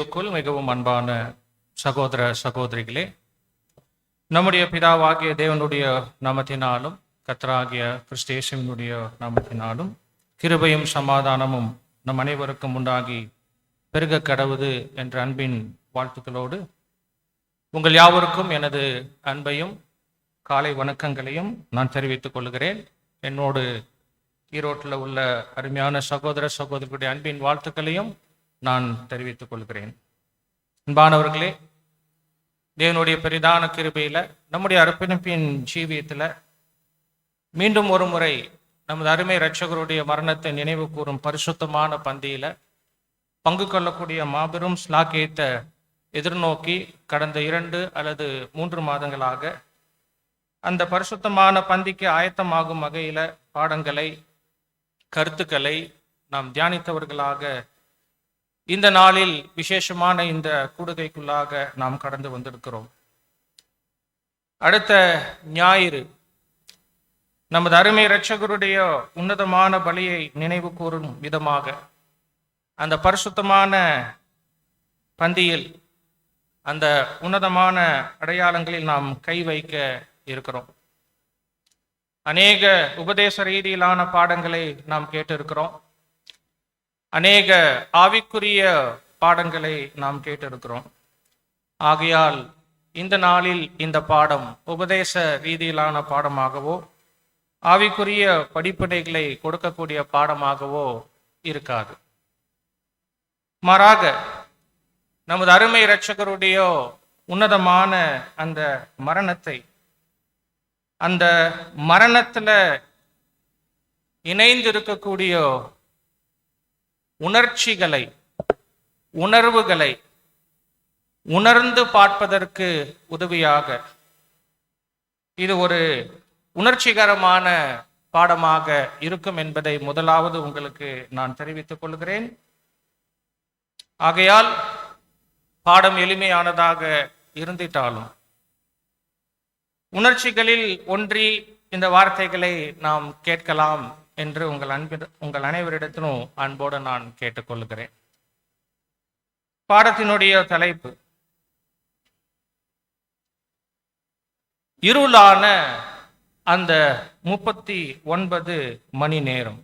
மிகவும் அன்பான சகோதர சகோதரிகளே, நம்முடைய பிதாவாகிய தேவனுடைய நாமத்தினாலும் கர்த்தராகிய கிறிஸ்து இயேசுவினுடைய நாமத்தினாலும் கிருபையும் சமாதானமும் நம் அனைவருக்கும் உண்டாகி பெருக கடவுது என்ற அன்பின் வாழ்த்துக்களோடு உங்கள் யாவருக்கும் எனது அன்பையும் காலை வணக்கங்களையும் நான் தெரிவித்துக் கொள்கிறேன். என்னோடு ஈரோட்டில் உள்ள அருமையான சகோதர சகோதரிகளுடைய அன்பின் வாழ்த்துக்களையும் நான் தெரிவித்துக் கொள்கிறேன். அன்பானவர்களே, தேவனுடைய பெரிதான கிருபையில நம்முடைய அர்ப்பணிப்பின் ஜீவியத்தில் மீண்டும் ஒரு முறை நமது அருமை இரட்சகருடைய மரணத்தை நினைவு கூறும் பரிசுத்தமான பந்தியில பங்கு கொள்ளக்கூடிய மாபெரும் ஸ்லாக்கியத்தை எதிர்நோக்கி கடந்த 2 அல்லது 3 மாதங்களாக அந்த பரிசுத்தமான பந்திக்கு ஆயத்தமாகும் வகையில பாடங்களை, கருத்துக்களை நாம் தியானித்தவர்களாக இந்த நாளில் விசேஷமான இந்த கூடுகைக்குள்ளாக நாம் கடந்து வந்திருக்கிறோம். அடுத்த ஞாயிறு நமது அருமை இரட்சகருடைய உன்னதமான பலியை நினைவு கூறும் விதமாக அந்த பரிசுத்தமான பந்தியில் அந்த உன்னதமான அடையாளங்களில் நாம் கை வைக்க இருக்கிறோம். அநேக உபதேச ரீதியிலான பாடங்களை நாம் கேட்டிருக்கிறோம். அநேக ஆவிக்குரிய பாடங்களை நாம் கேட்டிருக்கிறோம். ஆகையால் இந்த நாளில் இந்த பாடம் உபதேச ரீதியிலான பாடமாகவோ ஆவிக்குரிய படிப்பினைகளை கொடுக்கக்கூடிய பாடமாகவோ இருக்காது. மாறாக நமது அருமை இரட்சகருடைய உன்னதமான அந்த மரணத்தை, அந்த மரணத்துல இணைந்திருக்கக்கூடிய உணர்ச்சிகளை, உணர்வுகளை உணர்ந்து பார்ப்பதற்கு உதவியாக இது ஒரு உணர்ச்சிகரமான பாடமாக இருக்கும் என்பதை முதலாவது உங்களுக்கு நான் தெரிவித்துக் கொள்கிறேன். ஆகையால் பாடம் எளிமையானதாக இருந்திட்டாலும் உணர்ச்சிகளில் ஒன்றி இந்த வார்த்தைகளை நாம் கேட்கலாம் என்று உங்கள் அனைவரிடத்திலும் அன்போடு நான் கேட்டுக்கொள்கிறேன். பாடத்தினுடைய தலைப்பு இருளான அந்த 39 மணி நேரம்.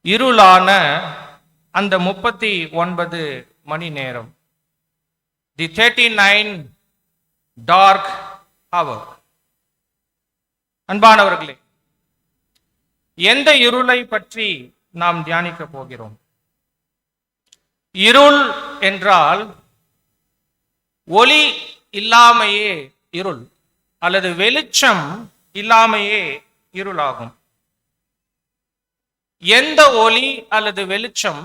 இருளான அந்த 39 மணி நேரம், தி 39 டார்க் ஹவர். அன்பானவர்களே, எந்த இருளை பற்றி நாம் தியானிக்க போகிறோம்? இருள் என்றால் ஒளி இல்லாமையே இருள், அல்லது வெளிச்சம் இல்லாமையே இருளாகும். எந்த ஒளி அல்லது வெளிச்சம்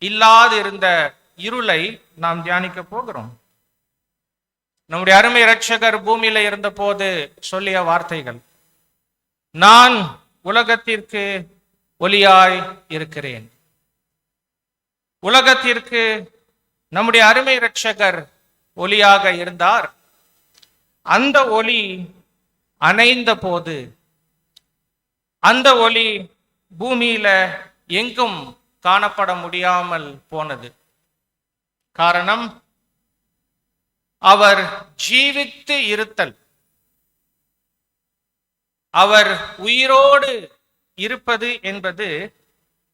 இல்லாதிருந்த இருளை நாம் தியானிக்க போகிறோம். நம்முடைய அருமை இரட்சகர் பூமியில இருந்த போது சொல்லிய வார்த்தைகள், நான் உலகத்திற்கு ஒளியாய் இருக்கிறேன். உலகத்திற்கு நம்முடைய அருமை இரட்சகர் ஒளியாக இருந்தார். அந்த ஒளி அணைந்த போது அந்த ஒளி பூமியில எங்கும் காணப்பட முடியாமல் போனது. காரணம், அவர் ஜீவித்து இருத்தல், அவர் உயிரோடு இருப்பது என்பது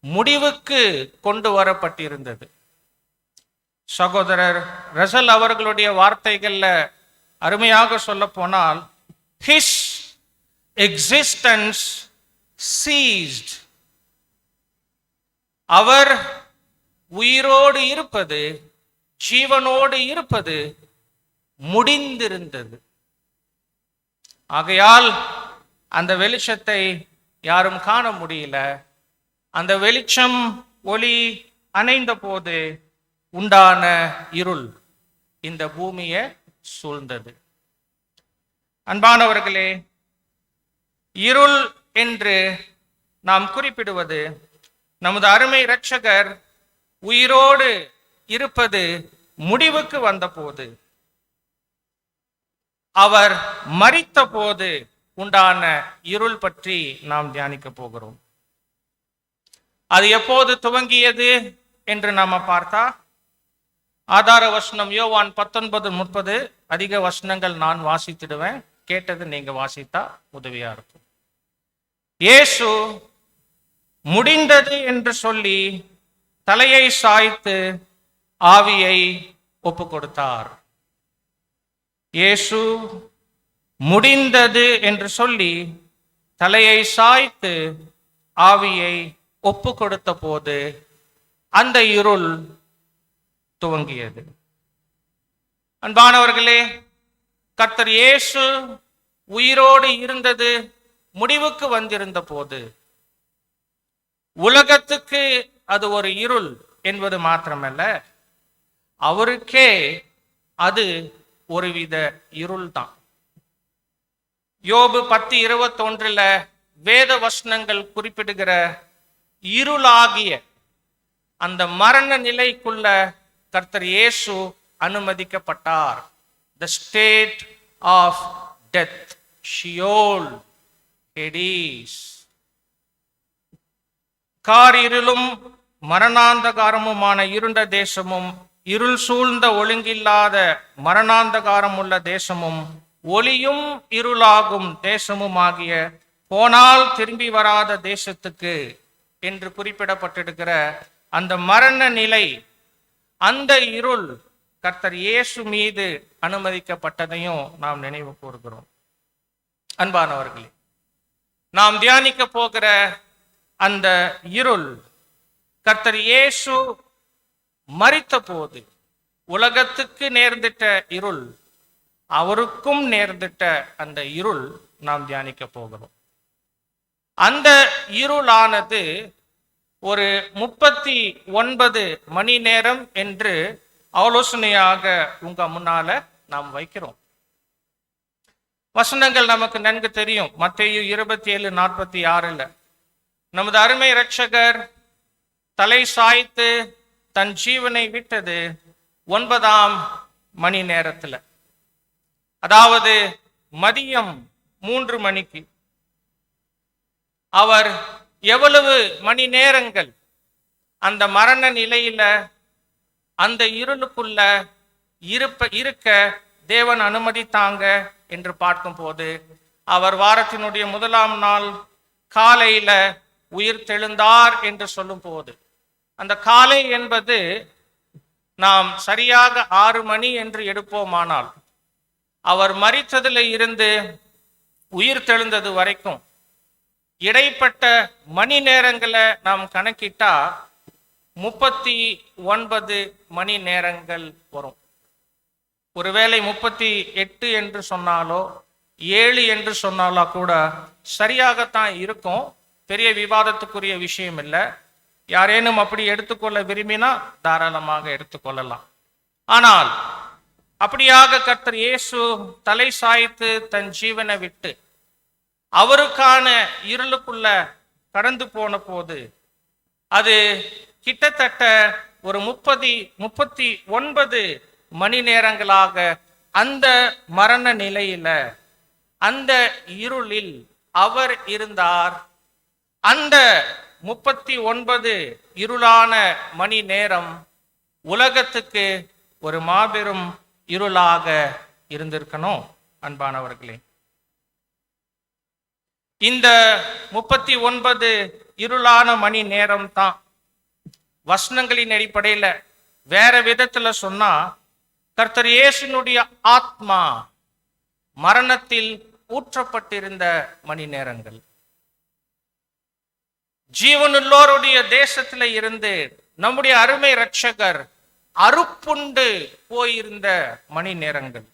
முடிவுக்கு கொண்டு வரப்பட்டிருந்தது. சகோதரர் ரசல் அவர்களுடைய வார்த்தைகள்ல அருமையாக சொல்ல போனால், his existence ceased. அவர் உயிரோடு இருப்பது, ஜீவனோடு இருப்பது முடிந்திருந்தது. ஆகையால் அந்த வெளிச்சத்தை யாரும் காண முடியல. அந்த வெளிச்சம், ஒளி அணைந்த போது உண்டான இருள் இந்த பூமியை சூழ்ந்தது. அன்பானவர்களே, இருள் என்று நாம் குறிப்பிடுவது நமது அருமை இரட்சகர் உயிரோடு இருப்பது முடிவுக்கு வந்த போது, அவர் மரித்த போது உண்டான இருள் பற்றி நாம் தியானிக்க போகிறோம். அது எப்போது துவங்கியது என்று நாம பார்த்தா, ஆதார வசனம் யோவான் 19:30. அதிக வசனங்கள் நான் வாசித்திடுவேன், கேட்டது நீங்க வாசித்தா உதவியா இருக்கும். இயேசு முடிந்தது என்று சொல்லி தலையை சாய்த்து ஆவியை ஒப்பு கொடுத்தார். இயேசு முடிந்தது என்று சொல்லி தலையை சாய்த்து ஆவியை ஒப்பு கொடுத்த போது அந்த இருள் துவங்கியது. அன்பானவர்களே, கர்த்தர் இயேசு உயிரோடு இருந்தது முடிவுக்கு வந்திருந்த போது உலகத்துக்கு அது ஒரு இருள் என்பது மாத்திரமல்ல, அவருக்கே அது ஒருவித இருள் தான். யோபு 10:21 வேத வசனங்கள் குறிப்பிடுகிற இருளாகிய அந்த மரண நிலைக்குள்ள கர்த்தர் இயேசு அனுமதிக்கப்பட்டார். The state of death, Sheol, Hades. காரிருளும் மரணாந்தகாரமுமான இருண்ட தேசமும் இருள் சூழ்ந்த ஒழுங்கில்லாத மரணாந்தகாரம் உள்ள தேசமும் ஒளியும் இருளாகும் தேசமும் ஆகிய போனால் திரும்பி வராத தேசத்துக்கு என்று குறிப்பிடப்பட்டிருக்கிற அந்த மரண நிலை, அந்த இருள் கர்த்தர் இயேசு மீது அனுமதிக்கப்பட்டதையும் நாம் நினைவு கூறுகிறோம். அன்பானவர்களே, நாம் தியானிக்க போகிற அந்த இருள் கர்த்தர் இயேசு மரித்த போது உலகத்துக்கு நேர்ந்திட்ட இருள், அவருக்கும் நேர்ந்திட்ட அந்த இருள் நாம் தியானிக்க போகிறோம். அந்த இருளானது ஒரு 39 மணி நேரம் என்று ஆலோசனையாக உங்க முன்னால நாம் வைக்கிறோம். வசனங்கள் நமக்கு நன்கு தெரியும். மத்தேயு 27:46 நமது அருமை இரட்சகர் தலை சாய்த்து தன் ஜீவனை விட்டது 9ஆம் மணி நேரத்தில், அதாவது மதியம் 3 மணிக்கு. அவர் எவ்வளவு மணி நேரங்கள் அந்த மரண நிலையில அந்த இருளுக்குள்ள இருக்க தேவன் அனுமதித்தாங்க என்று பார்க்கும் போது, அவர் வாரத்தினுடைய 1ஆம் நாள் காலையில உயிர் தெழுந்தார் என்று சொல்லும் போது, அந்த காலை என்பது நாம் சரியாக 6 மணி என்று எடுப்போமானால், அவர் மரித்ததில் இருந்து உயிர் தெழுந்தது வரைக்கும் இடைப்பட்ட மணி நேரங்களை நாம் கணக்கிட்டா 39 மணி நேரங்கள் வரும். ஒருவேளை 38 என்று சொன்னாலோ 7 என்று சொன்னாலோ கூட சரியாகத்தான் இருக்கும். பெரிய விவாதத்துக்குரிய விஷயம் இல்லை. யாரேனும் அப்படி எடுத்துக்கொள்ள விரும்பினா தாராளமாக எடுத்துக்கொள்ளலாம். ஆனால் அப்படியாக கர்த்தர் இயேசு தலை சாய்த்து தன் ஜீவனை விட்டு அவருக்கான இருளுக்குள்ள கடந்து போன போது, அது கிட்டத்தட்ட ஒரு 39 மணி நேரங்களாக அந்த மரண நிலையில, அந்த இருளில் அவர் இருந்தார். அந்த 39 இருளான மணி நேரம் உலகத்துக்கு ஒரு மாபெரும் இருளாக இருந்திருக்கணும். அன்பானவர்களே, இந்த 39 இருளான மணி நேரம் தான் வசனங்களின் அடிப்படையில் வேற விதத்துல சொன்னா, கர்த்தர் இயேசுனுடைய ஆத்மா மரணத்தில் ஊற்றப்பட்டிருந்த மணி நேரங்கள், ஜீவனுள்ளோருடைய தேசத்துல இருந்து நம்முடைய அருமை இரட்சகர் அறுப்புண்டு போயிருந்த மணி நேரங்கள்,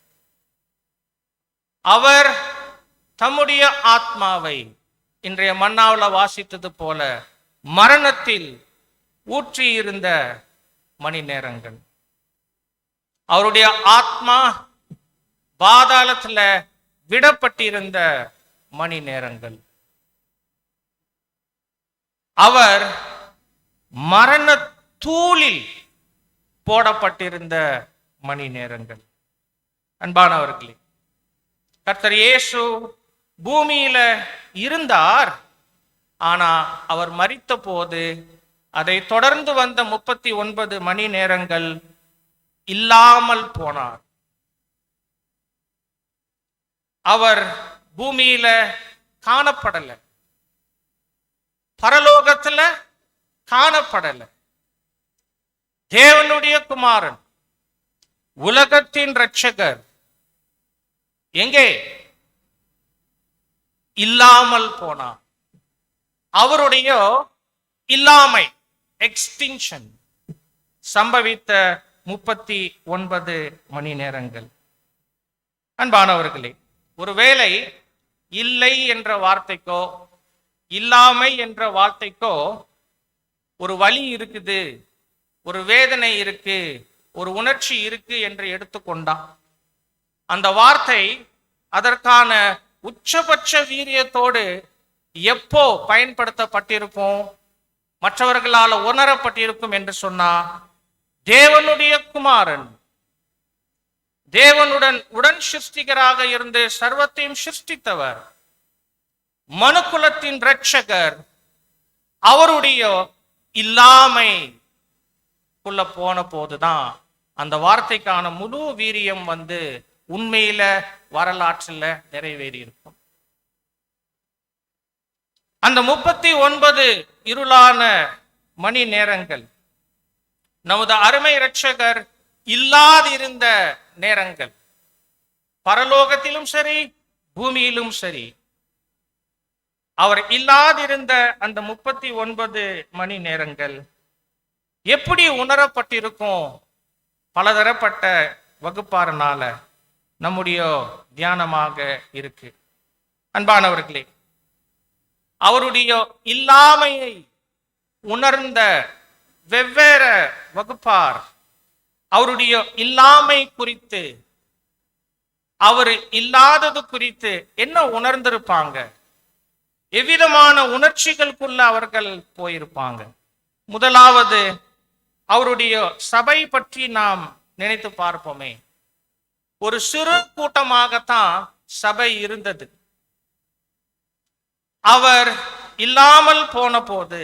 அவர் தம்முடைய ஆத்மாவை இன்றைய மன்னாவில் வாசித்தது போல மரணத்தில் ஊற்றியிருந்த மணி நேரங்கள், அவருடைய ஆத்மா பாதாளத்துல விடப்பட்டிருந்த மணி நேரங்கள், அவர் மரண தூளில் போடப்பட்டிருந்த மணி நேரங்கள். அன்பானவர்களே, கர்த்தர் இயேசு பூமியில இருந்தார். ஆனா அவர் மரித்த போது அதை தொடர்ந்து வந்த 39 மணி நேரங்கள் இல்லாமல் போனார். அவர் பூமியில காணப்படல, பரலோகத்துல காணப்படல. தேவனுடைய குமாரன், உலகத்தின் இரட்சகர் எங்கே? இல்லாமல் போனார். அவருடைய இல்லாமை, எக்ஸ்டிங்ஷன் சம்பவித்த 39 மணி நேரங்கள். அன்பானவர்களே, ஒருவேளை இல்லை என்ற வார்த்தைக்கோ இல்லாமை என்ற வார்த்தைக்கோ ஒரு வலி இருக்குது, ஒரு வேதனை இருக்கு, ஒரு உணர்ச்சி இருக்கு என்று எடுத்துக்கொண்டா அந்த வார்த்தை அதற்கான உச்சபட்ச வீரியத்தோடு எப்போ பயன்படுத்தப்பட்டிருக்கும், மற்றவர்களால் உணரப்பட்டிருக்கும் என்று சொன்னா, தேவனுடைய குமாரன், தேவனுடன் உடன் சிருஷ்டிகராக இருந்து சர்வத்தையும் சிருஷ்டித்தவர், மனுக்குலத்தின் இரட்சகர், அவருடைய இல்லாமை போன போதுதான் அந்த வார்த்தைக்கான முழு வீரியம் உண்மையில வரலாற்றில் நிறைவேறி இருக்கும். அந்த 39 இருளான மணி நேரங்கள் நமது அருமை இரட்சகர் இல்லாதிருந்த நேரங்கள். பரலோகத்திலும் சரி, பூமியிலும் சரி, அவர் இல்லாதிருந்த அந்த 39 மணி நேரங்கள் எப்படி உணரப்பட்டிருக்கும்? பலதரப்பட்ட வகுப்பாரனால நம்முடைய தியானமாக இருக்கு. அன்பானவர்களே, அவருடைய இல்லாமையை உணர்ந்த வெவ்வேறு வகுப்பார் அவருடைய இல்லாமை குறித்து, அவர் இல்லாதது குறித்து என்ன உணர்ந்திருப்பாங்க? எவ்விதமான உணர்ச்சிகளுக்குள்ள அவர்கள் போயிருப்பாங்க? முதலாவது, அவருடைய சபை பற்றி நாம் நினைத்து பார்ப்போமே. ஒரு சிறு கூட்டமாகத்தான் சபை இருந்தது. அவர் இல்லாமல் போன போது,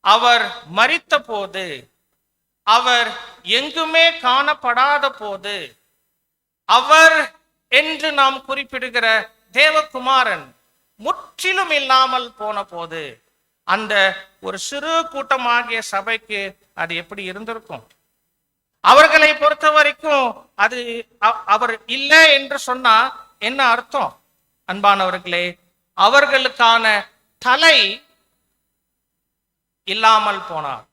அவர் மரித்த போது, அவர் எங்குமே காணப்படாத போது, அவர் என்று நாம் குறிப்பிடுகிற தேவகுமாரன் முற்றிலும் இல்லாமல் போன போது, அந்த ஒரு சிறு கூட்டமாகிய சபைக்கு அது எப்படி இருந்திருக்கும்? அவர்களை பொறுத்த வரைக்கும் அது அவர் இல்லை என்று சொன்னா என்ன அர்த்தம்? அன்பானவர்களே, அவர்களுக்கான தலை இல்லாமல் போனார்.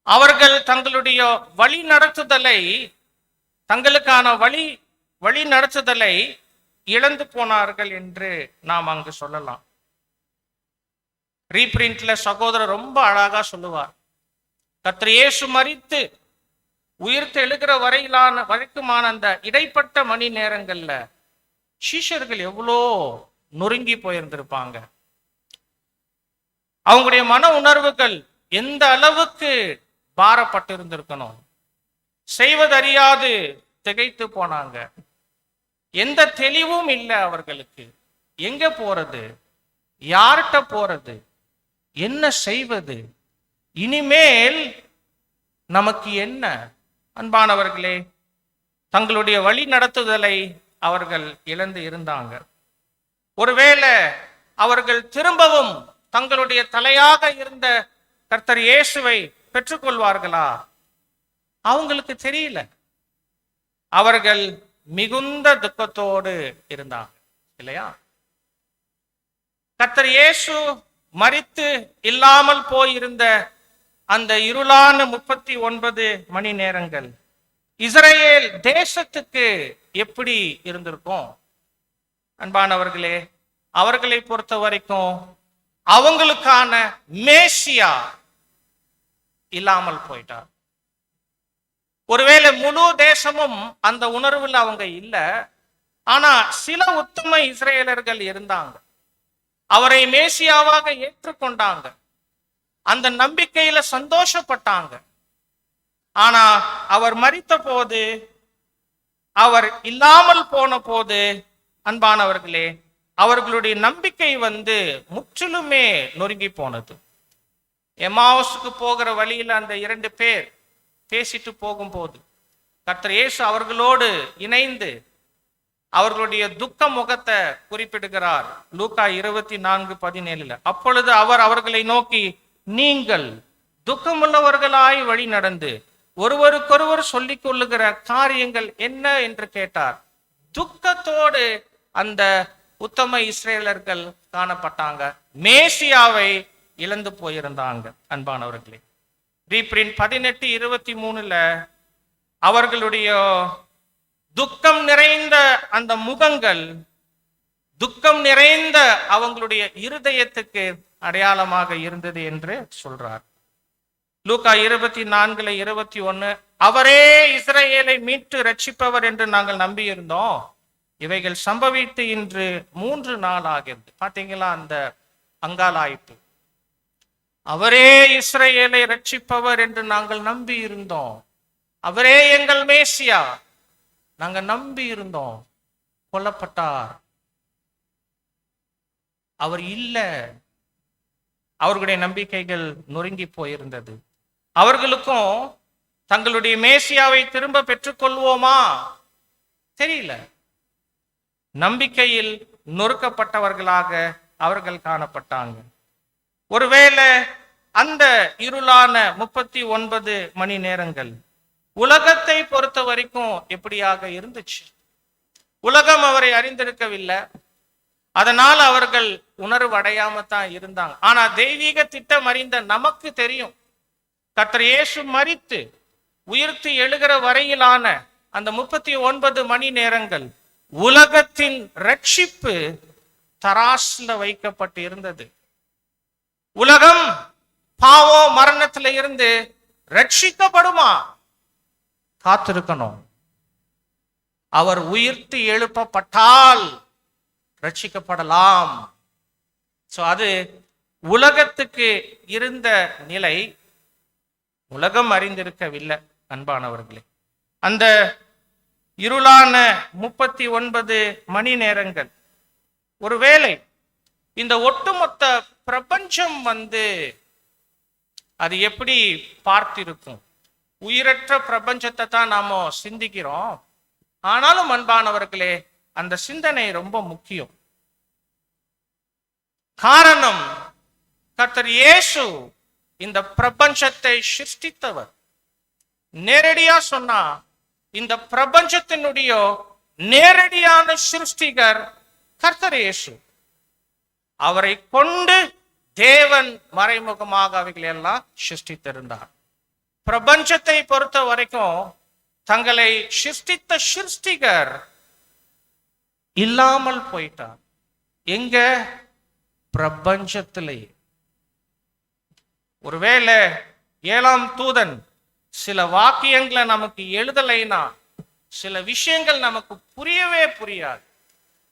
அவர்கள் தங்களுடைய வழி நடத்துதலை, தங்களுக்கான வழி நடத்துதலை இழந்து போனார்கள் என்று நாம் அங்கு சொல்லலாம். ரீபிரிண்ட்ல சகோதரர் ரொம்ப அழகா சொல்லுவார், கர்த்தர் இயேசு மரித்து உயிர்த்து எழுகிற வரைக்குமான அந்த இடைப்பட்ட மணி நேரங்கள்ல சீஷர்கள் எவ்வளோ நொறுங்கி போயிருந்திருப்பாங்க. அவங்களுடைய மன உணர்வுகள் எந்த அளவுக்கு பாரப்பட்டிருந்திருக்கணும். செய்வதறியாது திகைத்து போனாங்க. எந்த தெளிவும் இல்லை அவர்களுக்கு. எங்க போறது, யார்கிட்ட போறது, என்ன செய்வது, இனிமேல் நமக்கு என்ன? அன்பானவர்களே, தங்களுடைய வழி நடத்துதலை அவர்கள் இழந்து இருந்தாங்க. ஒருவேளை அவர்கள் திரும்பவும் தங்களுடைய தலையாக இருந்த கர்த்தர் இயேசுவை பெற்றுக்கொள்வார்களா? அவங்களுக்கு தெரியல. அவர்கள் மிகுந்த துக்கத்தோடு இருந்தாங்க, இல்லையா? கர்த்தர் இயேசு மரித்து இல்லாமல் போயிருந்த அந்த இருளான 39 மணி நேரங்கள் இஸ்ரேல் தேசத்துக்கு எப்படி இருந்திருக்கும்? அன்பானவர்களே, அவர்களை பொறுத்த வரைக்கும் அவங்களுக்கான மேசியா இல்லாமல் போயிட்டார். ஒருவேளை முழு தேசமும் அந்த உணர்வில் அவங்க இல்லை. ஆனா சில உத்தம இஸ்ரேலர்கள் இருந்தாங்க, அவரை மேசியாவாக ஏற்றுக்கொண்டாங்க, அந்த நம்பிக்கையில சந்தோஷப்பட்டாங்க. ஆனா அவர் மரித்த போது, அவர் இல்லாமல் போன போது, அன்பானவர்களே, அவர்களுடைய நம்பிக்கை முற்றிலுமே நொறுங்கி போனது. எம்மாவுசுக்கு போகிற வழியில் அந்த 2 பேர் பேசிட்டு போகும்போது கர்த்தர் இயேசு அவர்களோடு இணைந்து அவர்களுடைய துக்க முகத்தை குறிப்பிடுகிறார். லூக்கா 24:17. அப்பொழுது அவர் அவர்களை நோக்கி, நீங்கள் துக்கமுள்ளவர்களாய் வழி நடந்து ஒருவருக்கொருவர் சொல்லிக் கொள்ளுகிற காரியங்கள் என்ன என்று கேட்டார். துக்கத்தோடு அந்த உத்தம இஸ்ரேலர்கள் காணப்பட்டாங்க. மேசியாவை இழந்து போயிருந்தாங்க. அன்பானவர்களே, ரீப்ரிண்ட் 18:23 அவர்களுடைய துக்கம் நிறைந்த அந்த முகங்கள், துக்கம் நிறைந்த அவங்களுடைய இருதயத்துக்கு அடையாளமாக இருந்தது என்று சொல்றார். லூக்கா 24:21 அவரே இஸ்ரவேலை மீட்டு ரட்சிப்பவர் என்று நாங்கள் நம்பியிருந்தோம். இவைகள் சம்பவித்து இன்று 3 நாள் ஆகிறது. பாத்தீங்களா அந்த அங்காளாய்ப்பு. அவரே இஸ்ரவேலை ரட்சிப்பவர் என்று நாங்கள் நம்பி இருந்தோம். அவரே எங்கள் மேசியா, நாங்க நம்பி இருந்தோம். கொல்லப்பட்டார். அவர் இல்ல. அவர்களுடைய நம்பிக்கைகள் நொறுங்கி போயிருந்தது. அவர்களுக்கும் தங்களுடைய மேசியாவை திரும்ப பெற்றுக்கொள்வோமா தெரியல. நம்பிக்கையில் நொறுக்கப்பட்டவர்களாக அவர்கள் காணப்பட்டாங்க. ஒருவேளை அந்த இருளான 39 மணி நேரங்கள் உலகத்தை பொறுத்த வரைக்கும் எப்படியாக இருந்துச்சு? உலகம் அவரை அறிந்திருக்கவில்லை. அதனால அவர்கள் உணர்வு அடையாம தான் இருந்தாங்க. ஆனா தெய்வீக திட்டம் அறிந்த நமக்கு தெரியும், கர்த்தர் இயேசு மரித்து உயிர்த்து எழுகிற வரையிலான அந்த 39 மணி நேரங்கள் உலகத்தின் ரட்சிப்பு தராசுல வைக்கப்பட்டு இருந்தது. உலகம் பாவம் மரணத்துல இருந்து ரட்சிக்கப்படுமா? காத்திருக்கணும். அவர் உயிர்த்து எழுப்பப்பட்டால் ரட்சிக்கப்படலாம். அது உலகத்துக்கு இருந்த நிலை உலகம் அறிந்திருக்கவில்லை. அன்பானவர்களே, அந்த இருளான 39 மணி நேரங்கள் ஒருவேளை இந்த ஒட்டுமொத்த பிரபஞ்சம் அது எப்படி பார்த்திருக்கும்? உயிரற்ற பிரபஞ்சத்தை தான் நாம சிந்திக்கிறோம். ஆனாலும் அன்பானவர்களே, அந்த சிந்தனை ரொம்ப முக்கியம். காரணம், கர்த்தர் இயேசு இந்த பிரபஞ்சத்தை சிருஷ்டித்தவர். நேரடியா சொன்னா இந்த பிரபஞ்சத்தினுடைய நேரடியான சிருஷ்டிகர் கர்த்தர் இயேசு. அவரை கொண்டு தேவன் மறைமுகமாக அவைகளை எல்லாம் சிருஷ்டித்திருந்தார். பிரபஞ்சத்தை பொறுத்த வரைக்கும் தங்களை சிருஷ்டித்த சிருஷ்டிகர் இல்லாமல் போயிட்டார். எங்க? பிரபஞ்சத்திலேயே. ஒருவேளை 7ஆம் தூதன் சில வாக்கியங்களை நமக்கு எழுதலைனா சில விஷயங்கள் நமக்கு புரியவே புரியாது.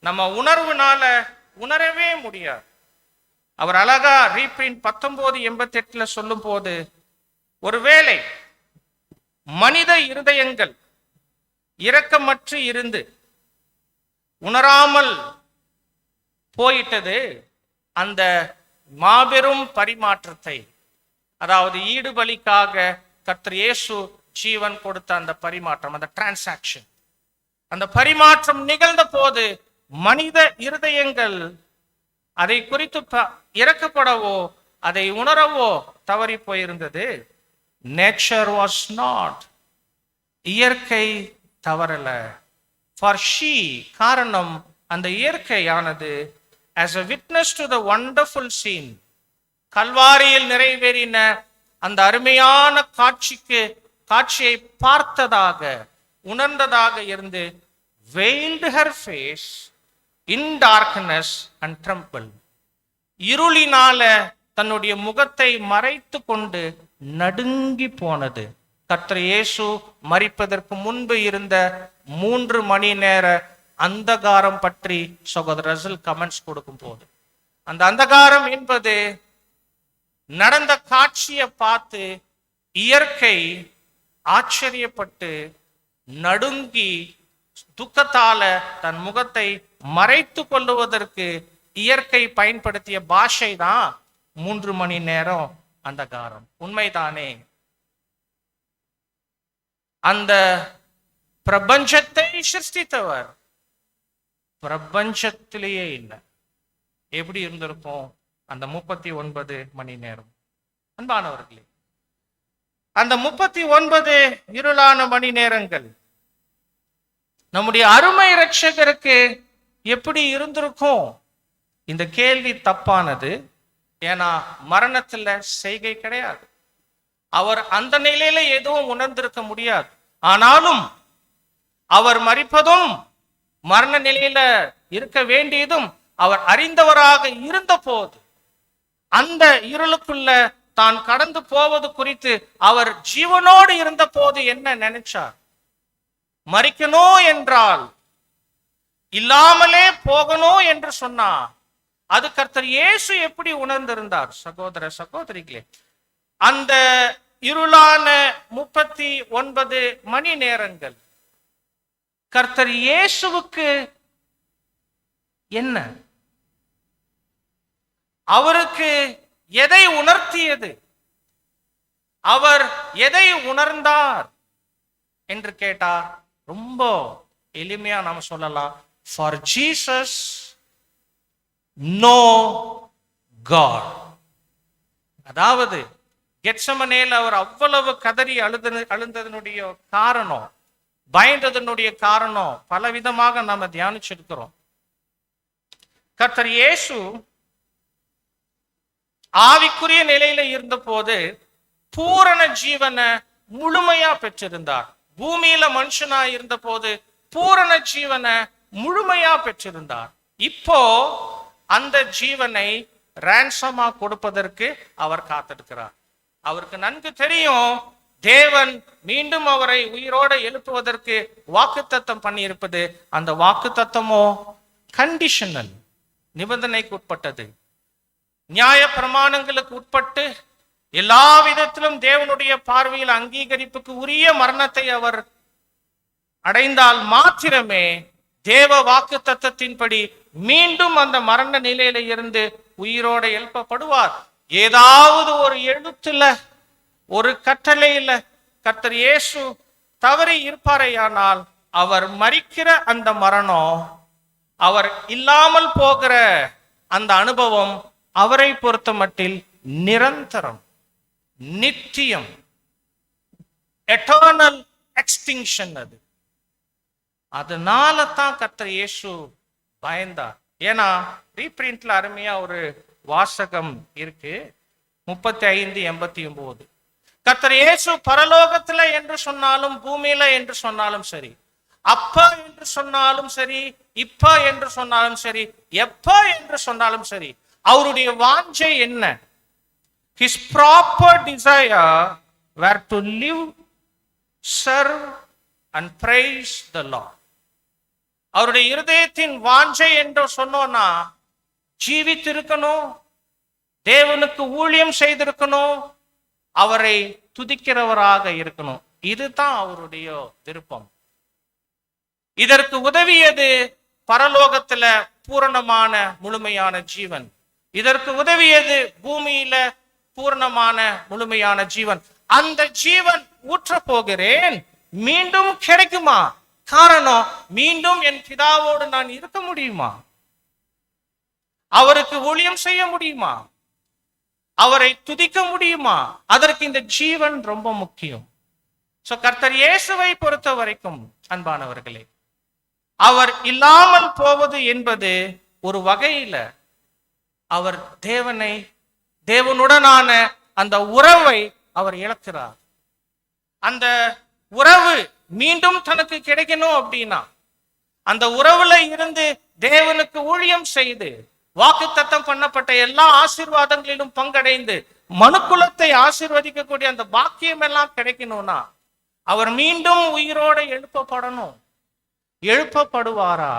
நம்ம உணர்வுனால உணரவே முடியாது. அவர் அழகா ரீப்ரிண்ட் 19:88 சொல்லும் போது, ஒருவேளை மனித இருதயங்கள் இரக்கமற்று இருந்து உணராமல் போயிட்டது, அந்த மாபெரும் பரிமாற்றத்தை, அதாவது ஈடுபலிக்காக கர்த்தர் இயேசு ஜீவன் கொடுத்த அந்த பரிமாற்றம், அந்த டிரான்சாக்ஷன், அந்த பரிமாற்றம் நிகழ்ந்த போது மனித இருதயங்கள் அதை குறித்து இறக்கப்படவோ அதை உணரவோ தவறி போயிருந்தது. நேச்சர் வாஸ் நாட், இயற்கை தவறல. ஃபார் ஷீ, காரணம் அந்த இயற்கையானது as a witness to the wonderful scene, கல்வாரியில் நிறைவேறின அந்த அருமையான காட்சியை பார்த்ததாக உணர்ந்ததாக இருந்து veiled her face in darkness and trembled, இருளினால தன்னுடைய முகத்தை மறைத்து கொண்டு நடுங்கி போனது. கர்த்தர் இயேசு மரிப்பதற்கு முன்பு இருந்த 3 மணி நேர அந்தகாரம் பற்றி சகோதரர் ரசல் கமெண்ட்ஸ் கொடுக்கும் போது, அந்த அந்தகாரம் என்பது நடந்த காட்சியை பார்த்து இயற்கை ஆச்சரியப்பட்டு நடுங்கி துக்கத்தால தன் முகத்தை மறைத்து கொள்ளுவதற்கு இயற்கை பயன்படுத்திய பாஷை தான் 3 மணி நேரம் அந்தகாரம். உண்மைதானே? அந்த பிரபஞ்சத்தை சிருஷ்டித்தவர் பிரபஞ்சத்திலேயே இல்லை. எப்படி இருந்திருக்கும் அந்த 39 மணி நேரம்? அன்பானவர்களே, அந்த 39 இருளான மணி நேரங்கள் நம்முடைய அருமை இரட்சகருக்கு எப்படி இருந்திருக்கும்? இந்த கேள்வி தப்பானது. ஏன்னா மரணத்துல செய்கை கிடையாது. அவர் அந்த நிலையில எதுவும் உணர்ந்திருக்க முடியாது. ஆனாலும் அவர் மரிப்பதும் மரண நிலையில இருக்க வேண்டியதும் அவர் அறிந்தவராக இருந்த போது, அந்த இருளுக்குள்ள தான் கடந்து போவது குறித்து அவர் ஜீவனோடு இருந்த போது என்ன நினைச்சார்? மரிக்கணும் என்றால், இல்லாமலே போகணும் என்று சொன்னார். அது கர்த்தர் இயேசு எப்படி உணர்ந்திருந்தார்? சகோதர சகோதரிகளே, அந்த இருளான 39 மணி நேரங்கள் கர்த்தர் இயேசுவுக்கு என்ன? அவருக்கு எதை உணர்த்தியது? அவர் எதை உணர்ந்தார் என்று கேட்டார். ரொம்ப எளிமையா நாம சொல்லலாம், ஃபார் ஜீசஸ் நோ காட். அதாவது கெத்செமனேல அவர் அவ்வளவு கதறி அழுந்ததனுடைய காரணம், பயந்ததனுடைய காரணம் பலவிதமாக நாம தியானிச்சிருக்கிறோம். கர்த்தர் இயேசு ஆவிக்குரிய நிலையில இருந்த போது பூரண ஜீவனை முழுமையா பெற்றிருந்தார். பூமியில மனுஷனா இருந்த போது பூரண ஜீவனை முழுமையா பெற்றிருந்தார். இப்போ அந்த ஜீவனை ரான்சமா கொடுப்பதற்கு அவர் காத்திருக்கிறார். அவருக்கு நன்கு தெரியும், தேவன் மீண்டும் அவரை உயிரோடு எழுப்புவதற்கு வாக்குத்தத்தம் பண்ணி இருப்பது. அந்த வாக்குத்தத்தமோ கண்டிஷனல், நிபந்தனைக்கு உட்பட்டது. நியாய பிரமாணங்களுக்கு உட்பட்டு எல்லா விதத்திலும் தேவனுடைய பார்வையில் அங்கீகரிப்புக்கு உரிய மரணத்தை அவர் அடைந்தால் மாத்திரமே தேவ வாக்கு தத்தத்தின்படி மீண்டும் அந்த மரண நிலையில இருந்து உயிரோட எழுப்பப்படுவார். ஏதாவது ஒரு எழுத்துல, ஒரு கட்டளையில கர்த்தர் இயேசு தவறி இருப்பாரையானால் அவர் மரிக்கிற அந்த மரணம், அவர் இல்லாமல் போகிற அந்த அனுபவம் அவரை பொறுத்த மட்டில் நிரந்தரம், நித்தியம், எட்டர்னல் எக்ஸ்டிங்ஷன். அது அதனால தான் கர்த்தர் இயேசு பயந்தார். ஏன்னா ரீபிரிண்ட்ல அருமையா ஒரு வாசகம் இருக்கு, 35:89. கர்த்தர் இயேசு பரலோகத்துல என்று சொன்னாலும் பூமியில என்று சொன்னாலும் சரி, அப்ப என்று சொன்னாலும் சரி, இப்ப என்று சொன்னாலும் சரி, எப்ப என்று சொன்னாலும் சரி, அவருடைய வாஞ்சை என்ன? His proper desire were to live, serve and praise the Lord. அவருடைய இருதயத்தின் வாஞ்சை என்று சொன்னோம்னா, ஜீவித்திருக்கணும், தேவனுக்கு ஊழியம் செய்திருக்கணும், அவரை துதிக்கிறவராக இருக்கணும். இதுதான் அவருடைய விருப்பம். இதற்கு உதவியது பரலோகத்துல பூரணமான முழுமையான ஜீவன். இதற்கு உதவியது பூமியில பூரணமான முழுமையான ஜீவன். அந்த ஜீவன் ஊற்ற போகிறேன், மீண்டும் கிடைக்குமா? காரணம், மீண்டும் என் பிதாவோடு நான் இருக்க முடியுமா? அவருக்கு ஊழியம் செய்ய முடியுமா? அவரை துதிக்க முடியுமா? அதற்கு இந்த ஜீவன் ரொம்ப முக்கியம். சோ கர்த்தர் இயேசுவை பொறுத்த வரைக்கும் அன்பானவர்களே, அவர் இல்லாமல் போவது என்பது ஒரு வகையில அவர் தேவனுடனான அந்த உறவை அவர் இழக்கிறார். அந்த உறவு மீண்டும் தனக்கு கிடைக்கணும் அப்படின்னா, அந்த உறவுல இருந்து தேவனுக்கு ஊழியம் செய்து வாக்குத்தத்தம் பண்ணப்பட்ட எல்லா ஆசீர்வாதங்களிலும் பங்கடைந்து மனுக்குலத்தை ஆசீர்வதிக்கக்கூடிய அந்த பாக்கியம் எல்லாம் கிடைக்கணும்னா அவர் மீண்டும் உயிரோட எழுப்பப்படணும். எழுப்பப்படுவாரா?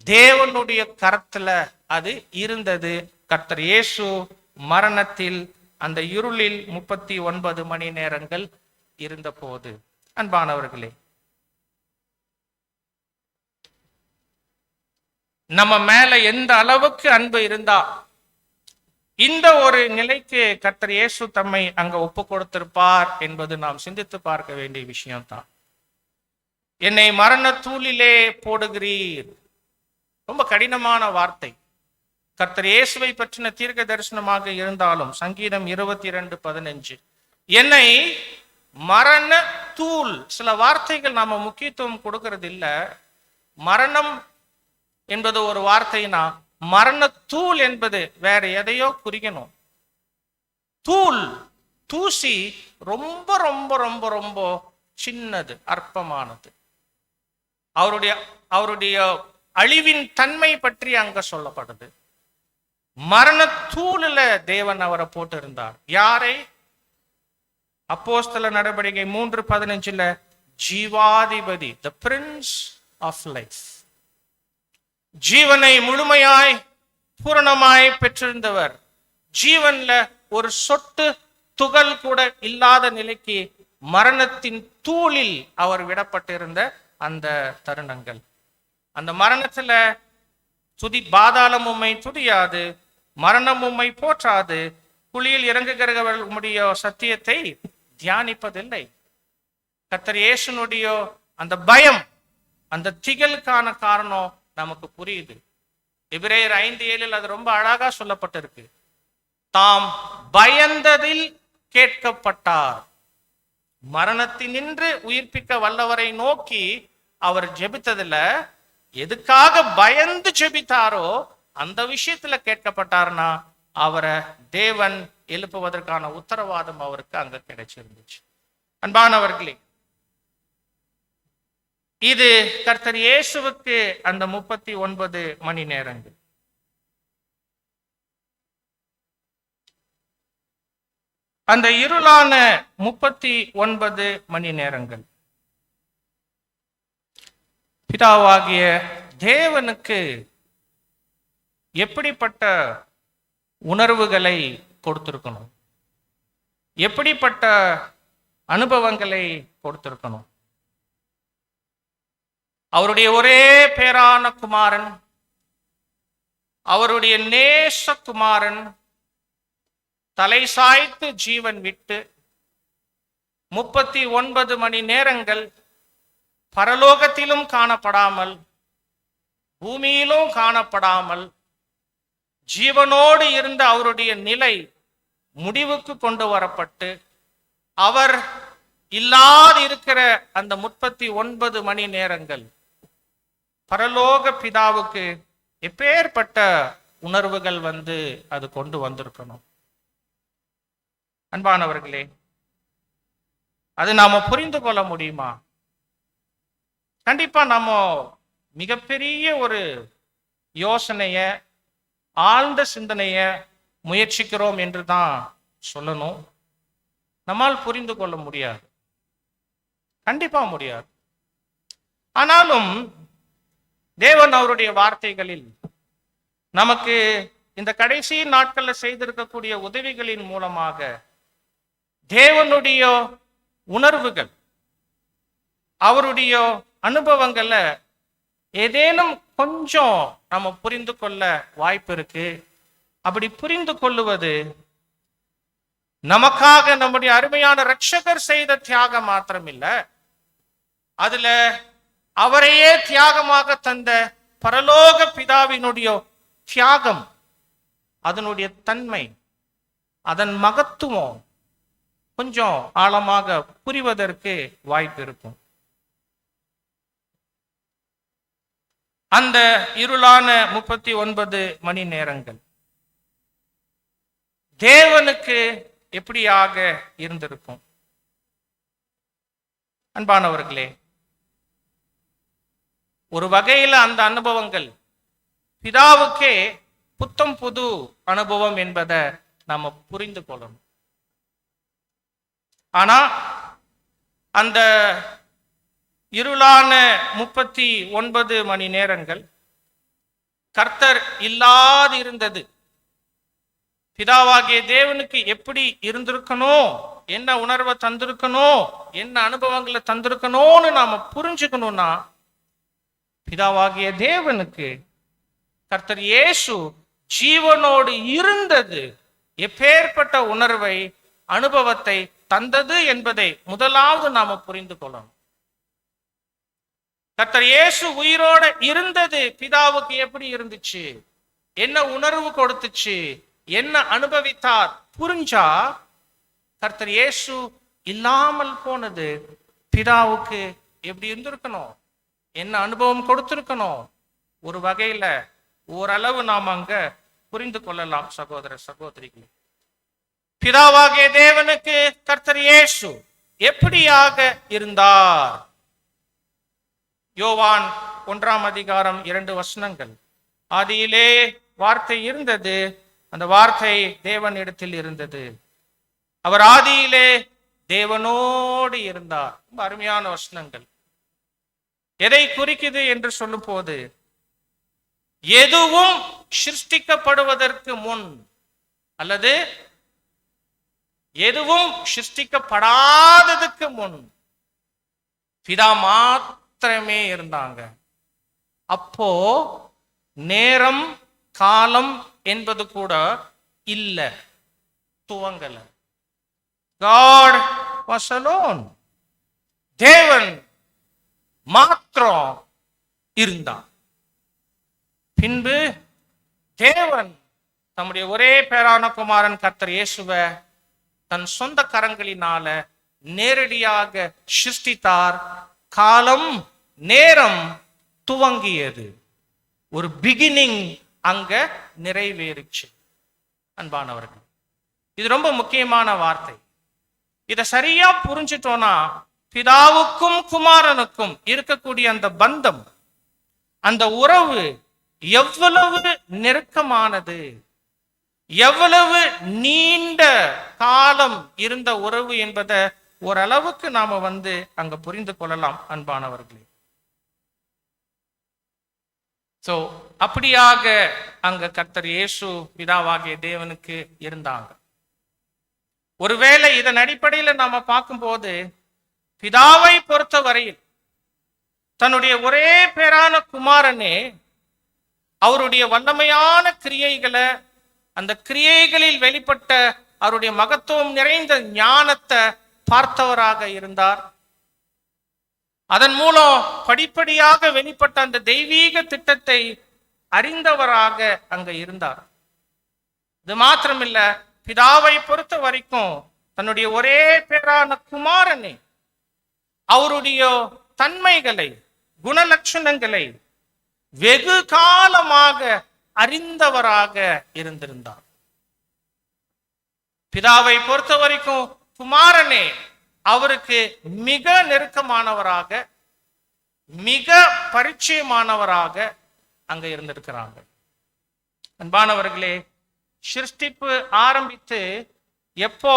தேவனுடைய கரத்துல அது இருந்தது. கர்த்தர் இயேசு மரணத்தில் அந்த இருளில் 39 மணி நேரங்கள் இருந்த போது. அன்பானவர்களே, நம்ம மேல எந்த அளவுக்கு அன்பு இருந்தா இந்த ஒரு நிலைக்கு கர்த்தர் இயேசு தம்மை அங்க ஒப்பு கொடுத்திருப்பார் என்பது நாம் சிந்தித்து பார்க்க வேண்டிய விஷயம்தான். என்னை மரண தூளிலே போடுகிறீர், ரொம்ப கடினமான வார்த்தை. கர்த்தர் இயேசுவை பற்றின தீர்க்க தரிசனமாக இருந்தாலும் சங்கீதம் 22:15 என்னை மரண தூள், சில வார்த்தைகள் நாம முக்கியத்துவம் கொடுக்கறது இல்ல. மரணம் என்பது ஒரு வார்த்தைனா மரண தூள் என்பது வேற எதையோ குறிக்கணும். தூள், தூசி ரொம்ப ரொம்ப ரொம்ப ரொம்ப சின்னது, அற்பமானது. அவருடைய அழிவின் தன்மை பற்றி அங்க சொல்லப்படுது. மரண தூளில தேவன் அவரை போட்டு இருந்தார். யாரை? அப்போஸ்தல நடவடிக்கை 3:15 ஜீவாதிபதி, த பிரின்ஸ் ஆஃப் லைஃப், ஜீவனை முழுமையாய் பூரணமாய் பெற்றிருந்தவர், ஜீவன்ல ஒரு சொட்டு துகள் கூட இல்லாத நிலைக்கு மரணத்தின் தூளில் அவர் விடப்பட்டிருந்த அந்த தருணங்கள். அந்த மரணத்துல பாதாளம் உம்மை துதியாது, மரணம் உம்மை போற்றாது, குழியில் இறங்குகிறவர்கள் உம்முடைய சத்தியத்தை தியானிப்பதில்லை. கர்த்தர் இயேசுனுடைய அந்த பயம், அந்த திகழுக்கான காரணம் நமக்கு புரியுது. எபிரேயர் 5:7 அது ரொம்ப அழகா சொல்லப்பட்டிருக்கு. தாம் பயந்ததில் கேட்கப்பட்டார். மரணத்தினின்று உயிர்ப்பிக்க வல்லவரை நோக்கி அவர் ஜெபித்ததில்ல, எதுக்காக பயந்து ஜெபித்தாரோ அந்த விஷயத்துல கேட்கப்பட்டார்னா அவரை தேவன் எழுப்புவதற்கான உத்தரவாதம் அவருக்கு அங்க கிடைச்சிருந்துச்சு. அன்பானவர்களே, இது கர்த்தர் இயேசுவுக்கு அந்த 39 மணி நேரங்கள். அந்த இருளான 39 மணி நேரங்கள் பிதாவாகிய தேவனுக்கு எப்படிப்பட்ட உணர்வுகளை கொடுத்திருக்கணும், எப்படிப்பட்ட அனுபவங்களை கொடுத்திருக்கணும். அவருடைய ஒரே பேரான குமாரன், அவருடைய நேச குமாரன் தலை சாய்த்து ஜீவன் விட்டு 39 மணி நேரங்கள் பரலோகத்திலும் காணப்படாமல் பூமியிலும் காணப்படாமல் ஜீவனோடு இருந்த அவருடைய நிலை முடிவுக்கு கொண்டு வரப்பட்டு அவர் இல்லாது இருக்கிற அந்த 39 மணி நேரங்கள் பரலோக பிதாவுக்கு எப்பேற்பட்ட உணர்வுகள் அது கொண்டு வந்திருக்கணும். அன்பானவர்களே, அது நாம புரிந்து கொள்ள முடியுமா? கண்டிப்பா நாம மிகப்பெரிய ஒரு யோசனைய, ஆழ்ந்த சிந்தனைய முயற்சிக்கிறோம் என்று தான் சொல்லணும். நம்மால் புரிந்து கொள்ள முடியாது, கண்டிப்பா முடியாது. ஆனாலும் தேவன் அவருடைய வார்த்தைகளில் நமக்கு இந்த கடைசி நாட்கள்ல செய்திருக்கக்கூடிய உதவிகளின் மூலமாக தேவனுடைய உணர்வுகள், அவருடைய அனுபவங்கள்ல ஏதேனும் கொஞ்சம் நம்ம புரிந்து கொள்ள வாய்ப்பு இருக்கு. அப்படி புரிந்து கொள்ளுவது நமக்காக நம்முடைய அருமையான இரட்சகர் செய்த தியாகம் மாத்திரமில்ல, அதுல அவரையே தியாகமாக தந்த பரலோக பிதாவினுடைய தியாகம், அதனுடைய தன்மை, அதன் மகத்துவம் கொஞ்சம் ஆழமாக புரிவதற்கு வாய்ப்பு இருக்கும். அந்த இருளான 39 மணி நேரங்கள் தேவனுக்கு எப்படியாக இருந்திருக்கும்? அன்பானவர்களே, ஒரு வகையில அந்த அனுபவங்கள் பிதாவுக்கே புத்தம் புது அனுபவம் என்பதை நாம புரிந்து கொள்ளணும். ஆனா அந்த இருளான 39 மணி நேரங்கள் கர்த்தர் இல்லாது இருந்தது பிதாவாகிய தேவனுக்கு எப்படி இருந்திருக்கணும், என்ன உணர்வை தந்திருக்கணும், என்ன அனுபவங்களை தந்திருக்கணும்னு நாம புரிஞ்சுக்கணும்னா, பிதாவாகிய தேவனுக்கு கர்த்தர் இயேசு ஜீவனோடு இருந்தது எப்பேற்பட்ட உணர்வை, அனுபவத்தை தந்தது என்பதை முதலாவது நாம புரிந்து கொள்ளணும். கர்த்தர் இயேசு உயிரோட இருந்தது பிதாவுக்கு எப்படி இருந்துச்சு, என்ன உணர்வு கொடுத்துச்சு, என்ன அனுபவித்தார் புரிஞ்சா, கர்த்தர் இயேசு இல்லாமல் போனது பிதாவுக்கு எப்படி இருந்திருக்கணும், என்ன அனுபவம் கொடுத்திருக்கணும், ஒரு வகையில ஓரளவு நாம் அங்க புரிந்து கொள்ளலாம். சகோதர சகோதரிகளே, பிதாவாகிய தேவனுக்கு கர்த்தர் இயேசு எப்படியாக இருந்தார்? யோவான் 1:2 ஆதியிலே வார்த்தை இருந்தது, அந்த வார்த்தை தேவனிடத்தில் இருந்தது, அவர் ஆதியிலே தேவனோடு இருந்தார். ரொம்ப அருமையான வசனங்கள். எதை குறிக்குது என்று சொல்லும் போது, எதுவும் சிருஷ்டிக்கப்படுவதற்கு முன் அல்லது எதுவும் சிருஷ்டிக்கப்படாததுக்கு முன் பிதா மாத்திரமே இருந்தாங்க. அப்போ நேரம் காலம் என்பது கூட இல்ல, துவங்கல. God was alone. தேவன் மாத்திரம் இருந்தார். பின்பு தேவன் தம்முடைய ஒரே பேரான குமாரன் கர்த்தர் இயேசுவை தன் சொந்த கரங்களினால நேரடியாக சிருஷ்டித்தார். காலம் நேரம் துவங்கியது, ஒரு பிகினிங் அங்க நிறைவேறிச்சு. அன்பானவர்கள், இது ரொம்ப முக்கியமான வார்த்தை. இதை சரியா புரிஞ்சுட்டோம்னா பிதாவுக்கும் குமாரனுக்கும் இருக்கக்கூடிய அந்த பந்தம், அந்த உறவு எவ்வளவு நெருக்கமானது, எவ்வளவு நீண்ட காலம் இருந்த உறவு என்பதை ஓரளவுக்கு நாம அங்க புரிந்து கொள்ளலாம். அன்பானவர்களே, சோ அப்படியாக அங்க கர்த்தர் இயேசு பிதாவாகிய தேவனுக்கு இருந்தாங்க. ஒருவேளை இதன் அடிப்படையில நாம பார்க்கும்போது, பிதாவை பொறுத்த வரையில் தன்னுடைய ஒரே பேரான குமாரனே அவருடைய வல்லமையான கிரியைகளை, அந்த கிரியைகளில் வெளிப்பட்ட அவருடைய மகத்துவம் நிறைந்த ஞானத்தை பார்த்தவராக இருந்தார். அதன் மூலம் படிப்படியாக வெளிப்பட்ட அந்த தெய்வீக திட்டத்தை அறிந்தவராக அங்க இருந்தார். இது மாத்திரமில்ல, பிதாவை பொறுத்த வரைக்கும் தன்னுடைய ஒரே பேரான குமாரனை அவருடைய தன்மைகளை, குணலட்சணங்களை வெகு காலமாக அறிந்தவராக இருந்திருந்தார். பிதாவை பொறுத்த வரைக்கும் குமாரனே அவருக்கு மிக நெருக்கமானவராக, மிக பரிச்சயமானவராக அங்க இருந்திருக்கிறாங்க. அன்பானவர்களே, சிருஷ்டிப்பு ஆரம்பித்து எப்போ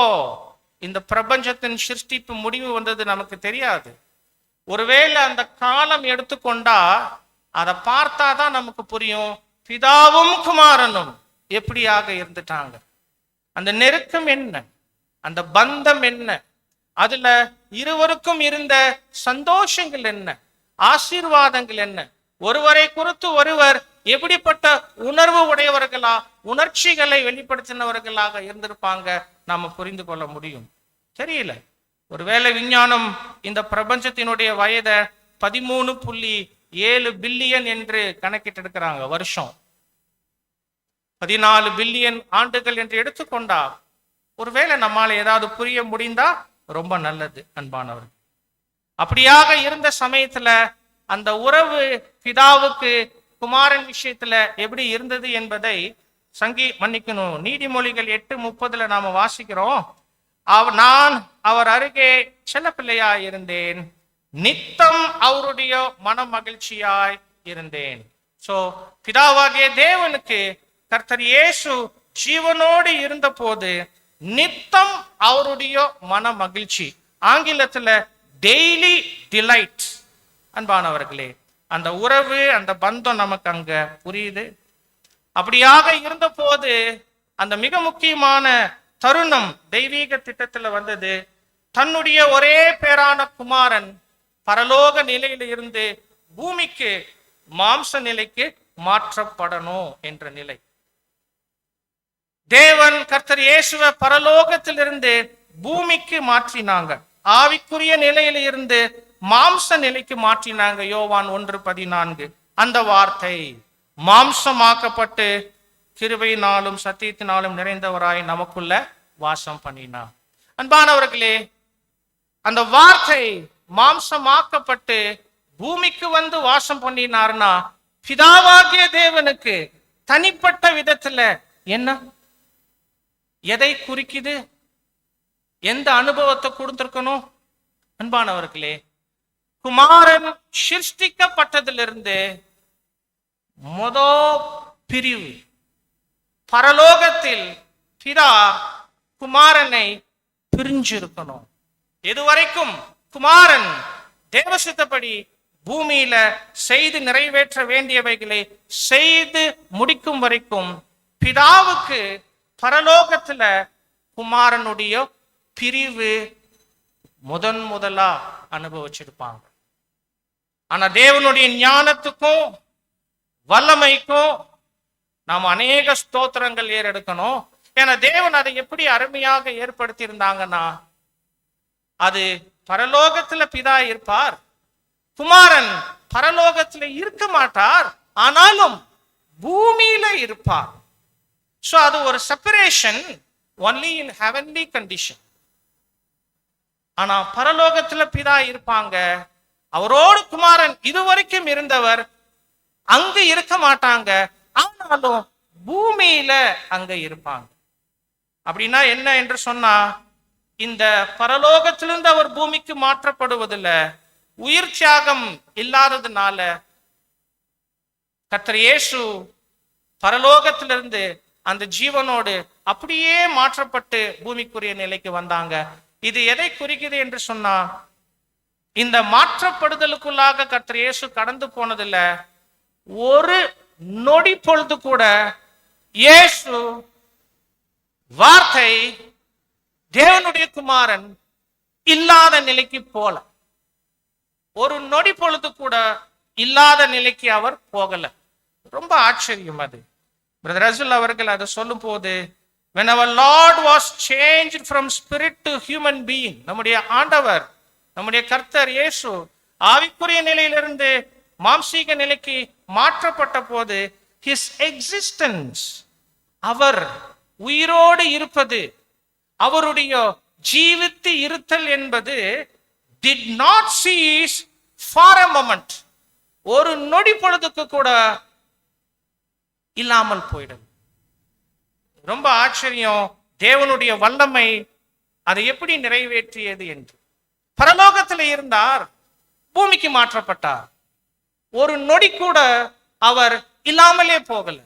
இந்த பிரபஞ்சத்தின் சிருஷ்டிப்பு முடிவு வந்தது நமக்கு தெரியாது. ஒருவேளை அந்த காலம் எடுத்துக்கொண்டா அதை பார்த்தாதான் நமக்கு புரியும், பிதாவும் குமாரனும் எப்படியாக இருந்துட்டாங்க. அந்த நெருக்கம் என்ன, அந்த பந்தம் என்ன, அதுல இருவருக்கும் இருந்த சந்தோஷங்கள் என்ன, ஆசீர்வாதங்கள் என்ன, ஒருவரை குறித்து ஒருவர் எப்படிப்பட்ட உணர்வு உடையவர்களா, உணர்ச்சிகளை வெளிப்படுத்தினவர்களாக இருந்திருப்பாங்க, நாம புரிந்து கொள்ள முடியும். தெரியல, ஒருவேளை விஞ்ஞானம் இந்த பிரபஞ்சத்தினுடைய வயதை 13.7 பில்லியன் என்று கணக்கிட்டு இருக்கிறாங்க. வருஷம் 14 பில்லியன் ஆண்டுகள் என்று எடுத்துக்கொண்டா ஒருவேளை நம்மால ஏதாவது புரிய முடிந்தா ரொம்ப நல்லது. அன்பானவர்கள், அப்படியாக இருந்த சமயத்துல அந்த உறவு பிதாவுக்கு குமாரன் விஷயத்துல எப்படி இருந்தது என்பதை நீதிமொழிகள் 8:30 நாம வாசிக்கிறோம். நான் அவர் அருகே செல்ல பிள்ளையா இருந்தேன், நித்தம் அவருடைய மன மகிழ்ச்சியாய் இருந்தேன். சோ பிதாவாகிய தேவனுக்கு கர்த்தர் இயேசு ஜீவனோடு இருந்த போது நித்தம் அவருடைய மன மகிழ்ச்சி, ஆங்கிலத்துல டெய்லி டிலைட். அன்பானவர்களே, அந்த உறவு, அந்த பந்தம் நமக்கு அங்க புரியுது. அப்படியாக இருந்த போது அந்த மிக முக்கியமான தருணம் தெய்வீக திட்டத்துல வந்தது. தன்னுடைய ஒரே பேரான குமாரன் பரலோக நிலையில இருந்து பூமிக்கு மாம்ச நிலைக்கு மாற்றப்படணும் என்ற நிலை. தேவன் கர்த்தர் இயேசுவை பரலோகத்திலிருந்து பூமிக்கு மாற்றினாங்க. ஆவிக்குரிய நிலையில இருந்து மாம்ச நிலைக்கு மாற்றினாங்க. யோவான் 1:14. அந்த வார்த்தை மாம்சமாக்கப்பட்டு கிருபையினாலும் சத்தியத்தினாலும் நிறைந்தவராய் நமக்குள்ள வாசம் பண்ணினார். அன்பானவர்களே, அந்த வார்த்தை மாம்சமாக்கப்பட்டு பூமிக்கு வந்து வாசம் பண்ணினார்னா பிதாவாகிய தேவனுக்கு தனிப்பட்ட விதத்துல என்ன, எதை குறிக்குது, எந்த அனுபவத்தை கொடுத்திருக்கணும்? அன்பானவர்களே, குமாரன் சிருஷ்டிக்கப்பட்டதிலிருந்து பிரிவு பரலோகத்தில் பிதா குமாரனை பிரிஞ்சிருக்கணும். எதுவரைக்கும் குமாரன் தேவசித்தப்படி பூமியில செய்து நிறைவேற்ற வேண்டியவைகளை செய்து முடிக்கும் வரைக்கும் பிதாவுக்கு பரலோகத்துல குமாரனுடைய பிரிவு முதலா அனுபவிச்சிருப்பாங்க. ஆனா தேவனுடைய ஞானத்துக்கும் வல்லமைக்கும் நாம் அநேக ஸ்தோத்திரங்கள் ஏறெடுக்கணும். ஏன்னா தேவன் அதை எப்படி அருமையாக ஏற்படுத்தி இருந்தாங்கன்னா, அது பரலோகத்துல பிதா இருப்பார், குமாரன் பரலோகத்துல இருக்க மாட்டார், ஆனாலும் பூமியில இருப்பார். சோ அது ஒரு separation only in heavenly condition. ஆனா பரலோகத்துல பிதா இருப்பாங்க, அவரோடு குமாரன் இதுவரைக்கும் இருந்தவர் அங்க இருக்க மாட்டாங்க, ஆனாலும் பூமியில அங்க இருப்பாங்க. அப்படின்னா என்ன என்று சொன்னா, இந்த பரலோகத்திலிருந்து அவர் பூமிக்கு மாற்றப்படுவதில்ல, உயிர் தியாகம் இல்லாததுனால கர்த்தர் இயேசு பரலோகத்திலிருந்து அந்த ஜீவனோடு அப்படியே மாற்றப்பட்டு பூமிக்குரிய நிலைக்கு வந்தாங்க. இது எதை குறிக்குது என்று சொன்னா, இந்த மாற்றப்படுதலுக்குள்ளாக கர்த்தர் இயேசு கடந்து போனதில்ல, ஒரு நொடி பொழுது கூட இயேசு வார்த்தை தேவனுடைய குமாரன் இல்லாத நிலைக்கு போல, ஒரு நொடி பொழுது கூட இல்லாத நிலைக்கு அவர் போகல. ரொம்ப ஆச்சரியம் அது. பிரதர் ரசூல் அவர்கள் அதை சொல்லும் போது, when our Lord was changed from spirit to human being, நம்முடைய ஆண்டவர் நம்முடைய கர்த்தர் இயேசு ஆவிக்குரிய நிலையிலிருந்து மாம்சீக நிலைக்கு மாற்றப்பட்ட போது, his existence, அவர் உயிரோடு இருப்பது, அவருடைய ஜீவித்து இருத்தல் என்பது did not cease for a moment, ஒரு நொடி பொழுதுக்கு கூட இல்லாமல் போயிடும். ரொம்ப ஆச்சரியம் தேவனுடைய வல்லமை அதை எப்படி நிறைவேற்றியது என்று. பரலோகத்தில் இருந்தார், பூமிக்கு மாற்றப்பட்டார், ஒரு நொடி கூட அவர் இல்லாமலே போகல,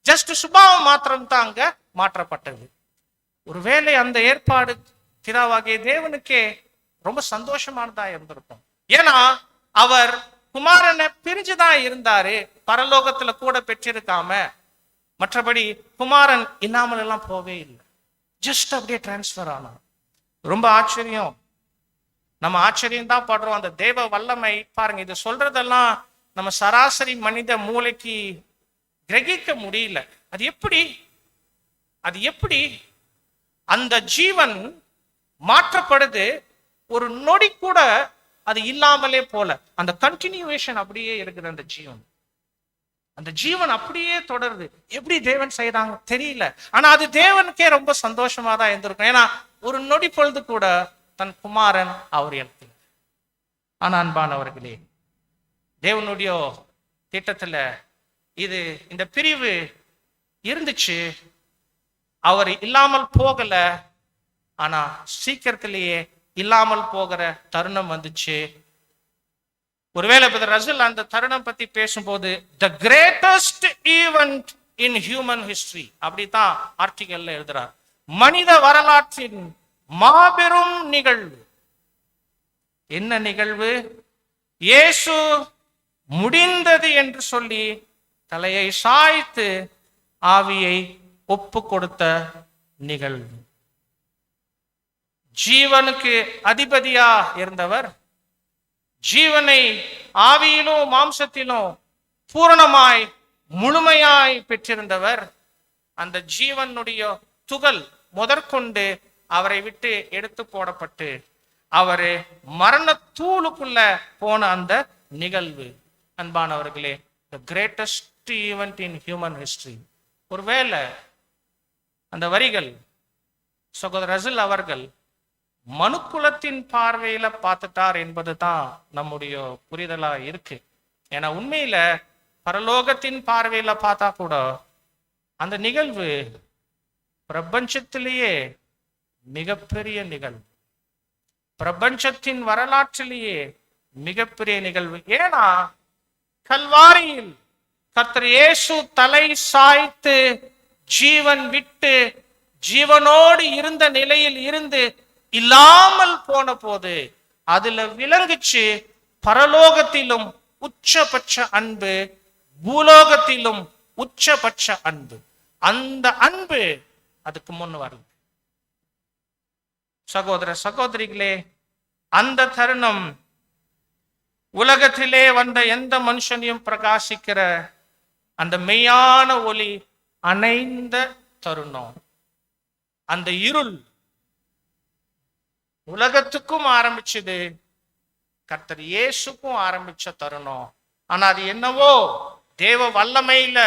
ஜஸ்ட் சுபாவம் மாத்திரம் தான் அங்க மாற்றப்பட்டது. ஒருவேளை அந்த ஏற்பாடு பிதாவாகிய தேவனுக்கே ரொம்ப சந்தோஷமானதா இருந்திருக்கும். ஏன்னா அவர் குமாரனை பிரிஞ்சுதான் இருந்தாரு, பரலோகத்துல கூட பெற்றிருக்காம. மற்றபடி குமாரன் இல்லாமல் எல்லாம் போவே இல்லை, ஜஸ்ட் அப்படியே டிரான்ஸ்பர் ஆனார். ரொம்ப ஆச்சரியம். நம்ம ஆச்சரியம் தான் படுறோம் அந்த தேவ வல்லமை. பாருங்க, இது சொல்றதெல்லாம் நம்ம சராசரி மனித மூளைக்கு கிரகிக்க முடியல. அது எப்படி அந்த ஜீவன் மாற்றப்படுது, ஒரு நொடி கூட அது இல்லாமலே போல, அந்த கண்டினியூவேஷன் அப்படியே இருக்குது. அந்த ஜீவன் அப்படியே தொடருது. எப்படி தேவன் செய்தாங்க தெரியல, ஆனா அது தேவனுக்கே ரொம்ப சந்தோஷமா தான் இருந்திருக்கும். ஏன்னா ஒரு நொடி பொழுது கூட தன் குமாரன் அவர் இடத்துல. ஆனா அன்பானவர்களே, தேவனுடைய திட்டத்துல இந்த பிரிவு இருந்துச்சு, அவர் இல்லாமல் போகல, ஆனா சீக்கிரத்திலேயே இல்லாமல் போகிற தருணம் வந்துச்சு. ஒருவேளை ரசூல் அந்த தருணம் பத்தி பேசும்போது, the greatest event in human history அப்படித்தான் ஆர்டிகல்ல எழுதுறார். மனித வரலாற்றின் மாபெரும் நிகழ்வு. என்ன நிகழ்வு? இயேசு முடிந்தது என்று சொல்லி தலையை சாய்த்து ஆவியை ஒப்பு கொடுத்த நிகழ்வு. ஜீவனுக்கு அதிபதியா இருந்தவர், ஜீவனை ஆவியிலும் மாம்சத்திலும் பூரணமாய் முழுமையாய் பெற்றிருந்தவர், அந்த ஜீவனுடைய துகள் முதற்கொண்டு அவரை விட்டு எடுத்து போடப்பட்டு அவரு மரண தூளுக்குள்ள போன அந்த நிகழ்வு, அன்பானவர்களே, the greatest event in human history. ஒருவேளை அந்த வரிகள் சகோதரர் ரசில் அவர்கள் மனுக்குலத்தின் பார்வையில பார்த்துட்டார் என்பதுதான் நம்முடைய புரிதலா இருக்கு. ஏன்னா உண்மையில பரலோகத்தின் பார்வையில பார்த்தா கூட அந்த நிகழ்வு பிரபஞ்சத்திலேயே மிகப்பெரிய நிகழ்வு, பிரபஞ்சத்தின் வரலாற்றிலேயே மிகப்பெரிய நிகழ்வு. ஏன்னா கல்வாரியில் கர்த்தர் இயேசு தலை சாய்த்து ஜீவன் விட்டு ஜீவனோடு இருந்த நிலையில் இருந்து இல்லாமல் போன போது அதுல விளங்குச்சு பரலோகத்திலும் உச்சபட்ச அன்பு, பூலோகத்திலும் உச்சபட்ச அன்பு. அந்த அன்பு அதுக்கு முன் வருது. சகோதர சகோதரிகளே, அந்த தருணம் உலகத்திலே வந்த எந்த மனுஷனையும் பிரகாசிக்கிற அந்த மெய்யான ஒளி அணைந்த தருணம். அந்த இருள் உலகத்துக்கும் ஆரம்பிச்சது, கர்த்தர் இயேசுக்கும் ஆரம்பிச்ச தருணம். ஆனா அது என்னவோ தேவ வல்லமையில,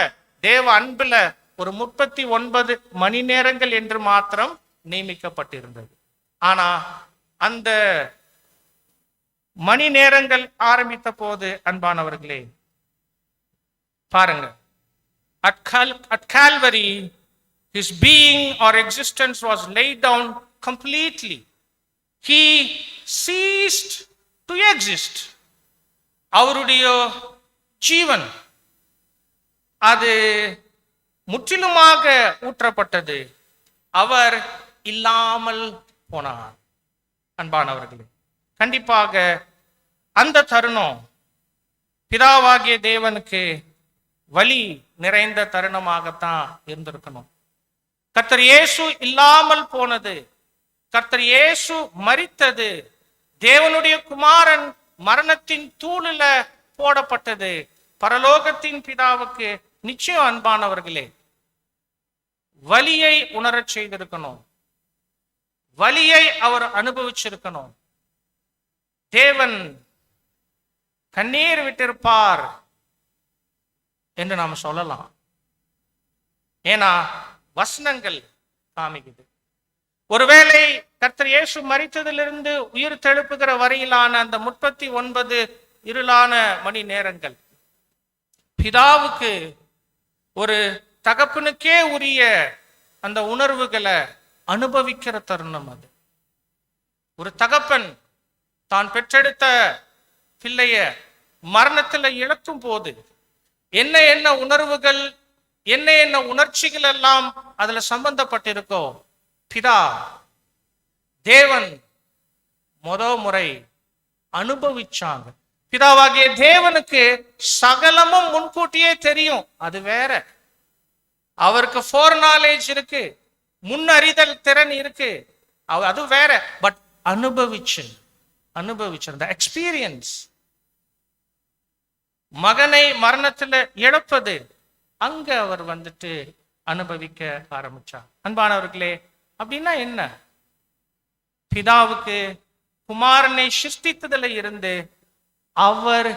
தேவ அன்புல ஒரு 39 மணி நேரங்கள் என்று மாத்திரம் நியமிக்கப்பட்டிருந்தது. ஆனா அந்த மணி நேரங்கள் ஆரம்பித்த போது, அன்பானவர்களே பாருங்க, at Calvary his being or existence was laid down completely. He ceased to exist. அவருடைய ஜீவன் அது முற்றிலுமாக ஊற்றப்பட்டது. அவர் இல்லாமல் போனார். அன்பானவர்களே, கண்டிப்பாக அந்த தருணம் பிதாவாகிய தேவனுக்கு வலி நிறைந்த தருணமாகத்தான் இருந்திருக்கணும். கர்த்தர் இயேசு இல்லாமல் போனது, கர்த்தர் இயேசு மரித்தது, தேவனுடைய குமாரன் மரணத்தின் தூளில போடப்பட்டது பரலோகத்தின் பிதாவுக்கு நிச்சயம், அன்பானவர்களே, வலியை உணரச் செய்திருக்கணும். வலியை அவர் அனுபவிச்சிருக்கணும். தேவன் கண்ணீர் விட்டிருப்பார் என்று நாம் சொல்லலாம். ஏன்னா வசனங்கள் காமிக்குது. ஒருவேளை கர்த்தர் இயேசு மரித்ததிலிருந்து உயிர் தெழுப்புகிற வரையிலான அந்த 39 இருளான மணி நேரங்கள் பிதாவுக்கு ஒரு தகப்பனுக்கே உரிய அந்த உணர்வுகளை அனுபவிக்கிற தருணம். அது ஒரு தகப்பன் தான் பெற்றெடுத்த பிள்ளைய மரணத்துல இழக்கும் போது என்ன என்ன உணர்வுகள், என்ன என்ன உணர்ச்சிகள் எல்லாம் அதுல சம்பந்தப்பட்டிருக்கோ, பிதா தேவன் முறை அனுபவிச்சாங்க. பிதாவாகிய தேவனுக்கு சகலமும் முன்கூட்டியே தெரியும். அது வேற. அவருக்கு ஃபோர் நாலேஜ் இருக்கு, முன்னறிதல் திறன் இருக்கு, அது வேற. பட் அனுபவிச்சிருந்த எக்ஸ்பீரியன்ஸ், மகனை மரணத்துல இழப்பது, அங்க அவர் வந்துட்டு அனுபவிக்க ஆரம்பிச்சார். அன்பானவர்களே, அப்படின்னா என்ன? பிதாவுக்கு குமாரனை சிருஷ்டித்ததுல இருந்து அவர்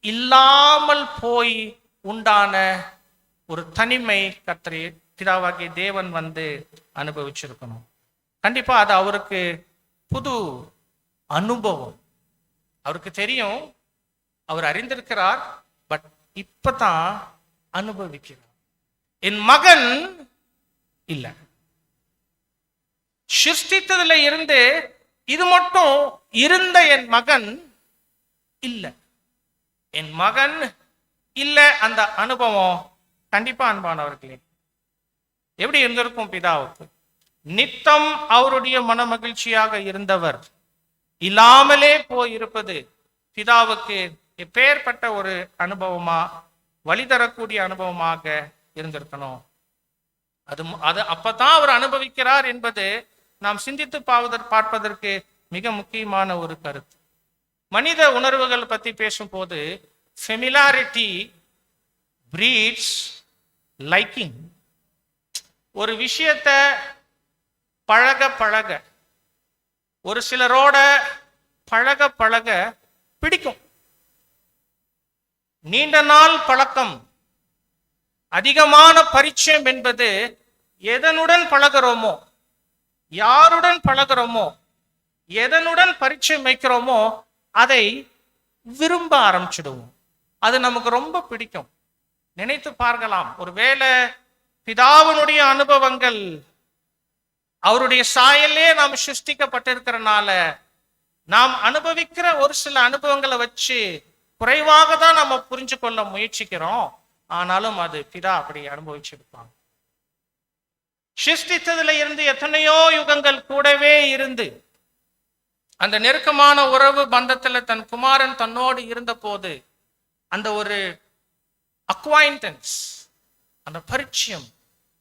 இல்லாமல் போய் உண்டான ஒரு தனிமை கர்த்தர் பிதாவாகிய தேவன் வந்து அனுபவிச்சிருக்கணும். கண்டிப்பா அது அவருக்கு புது அனுபவம். அவருக்கு தெரியும், அவர் அறிந்திருக்கிறார், பட் இப்பதான் அனுபவிக்கிறார். என் மகன் இல்ல, சிருஷ்டித்ததுல இருந்து இது மட்டும் இருந்த என் மகன் இல்ல, என் மகன் இல்ல. அந்த அனுபவம் கண்டிப்பா, அன்பானவர்களே, எப்படி இருந்திருக்கும் பிதாவுக்கு? நித்தம் அவருடைய மன மகிழ்ச்சியாக இருந்தவர் இல்லாமலே போயிருப்பது பிதாவுக்கு எப்பேற்பட்ட ஒரு அனுபவமா, வழி தரக்கூடிய அனுபவமாக இருந்திருக்கணும். அது அப்பதான் அவர் அனுபவிக்கிறார் என்பது நாம் சிந்தித்து பார்ப்பதற்கு மிக முக்கியமான ஒரு கருத்து. மனித உணர்வுகள் பத்தி பேசும்போது ஃபெமிலாரிட்டி பிரீட்ஸ் லைக்கிங். ஒரு விஷயத்தை பழக பழக, ஒரு சிலரோட பழக பழக பிடிக்கும். நீண்ட நாள் பழக்கம், அதிகமான பரிச்சயம் என்பது எதனுடன் பழகிறோமோ, யாருடன் பழகிறோமோ, எதனுடன் பரிச்சயம் வைக்கிறோமோ அதை விரும்ப ஆரம்பிச்சிடுவோம். அது நமக்கு ரொம்ப பிடிக்கும். நினைத்து பார்க்கலாம், ஒருவேளை பிதாவினுடைய அனுபவங்கள், அவருடைய சாயலே நாம் சிருஷ்டிக்கப்பட்டிருக்கிறனால நாம் அனுபவிக்கிற ஒரு சில அனுபவங்களை வச்சு குறைவாக தான் நம்ம புரிஞ்சு கொள்ள முயற்சிக்கிறோம். ஆனாலும் அது பிதா அப்படி அனுபவிச்சிருப்பாங்க. சிருஷ்டித்ததுல இருந்து எத்தனையோ யுகங்கள் கூடவே இருந்து அந்த நெருக்கமான உறவு பந்தத்துல தன் குமாரன் தன்னோடு இருந்த போது அந்த ஒரு அக்வைண்டன்ஸ், அந்த பரிச்சயம்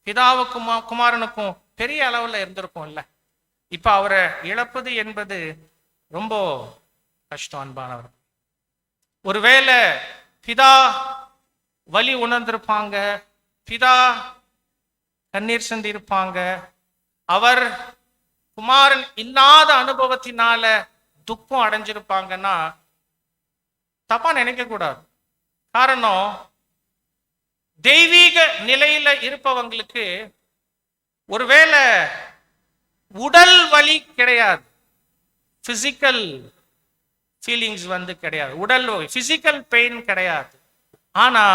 பிதாவுக்கும் குமாரனுக்கும் பெரிய அளவுல இருந்திருக்கும் இல்ல. இப்ப அவரை இழப்பது என்பது ரொம்ப கஷ்டம். அன்பானவர், ஒருவேளை பிதா வலி உணர்ந்திருப்பாங்க, பிதா கண்ணீர் சிந்தி இருப்பாங்க, அவர் குமாரன் இல்லாத அனுபவத்தினால துக்கம் அடைஞ்சிருப்பாங்கன்னா தப்பா நினைக்க கூடாது. காரணம், தெய்வீக நிலையில இருப்பவங்களுக்கு ஒருவேளை உடல் வலி கிடையாது, பிசிக்கல் ஃபீலிங்ஸ் கிடையாது, உடல் பிசிக்கல் பெயின் கிடையாது. ஆனா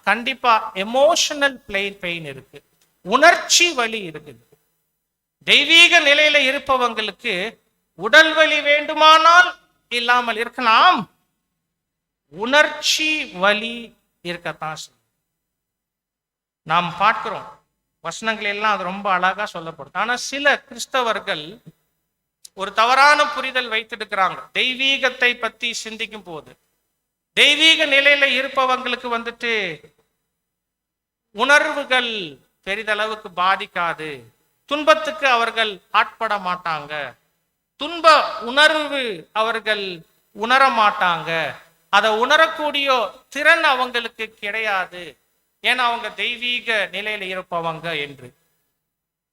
கண்டிப்பா எமோஷனல் பெயின் இருக்கு, உணர்ச்சி வலி இருக்குது. தெய்வீக நிலையில இருப்பவங்களுக்கு உடல் வலி வேண்டுமானால் இல்லாமல் இருக்கலாம், உணர்ச்சி வலி இருக்கத்தான். நாம் பார்க்கிறோம் வசனங்கள் எல்லாம் அது ரொம்ப அழகா சொல்லப்படுது. ஆனா சில கிறிஸ்தவர்கள் ஒரு தவறான புரிதல் வைத்திருக்கிறாங்க. தெய்வீகத்தை பத்தி சிந்திக்கும் போது தெய்வீக நிலையில இருப்பவங்களுக்கு உணர்வுகள் பெரிதளவுக்கு பாதிக்காது, துன்பத்துக்கு அவர்கள் ஆட்பட மாட்டாங்க, துன்ப உணர்வு அவர்கள் உணர மாட்டாங்க, அதை உணரக்கூடிய திறன் அவங்களுக்கு கிடையாது, ஏன்னா அவங்க தெய்வீக நிலையில இருப்பவங்க என்று.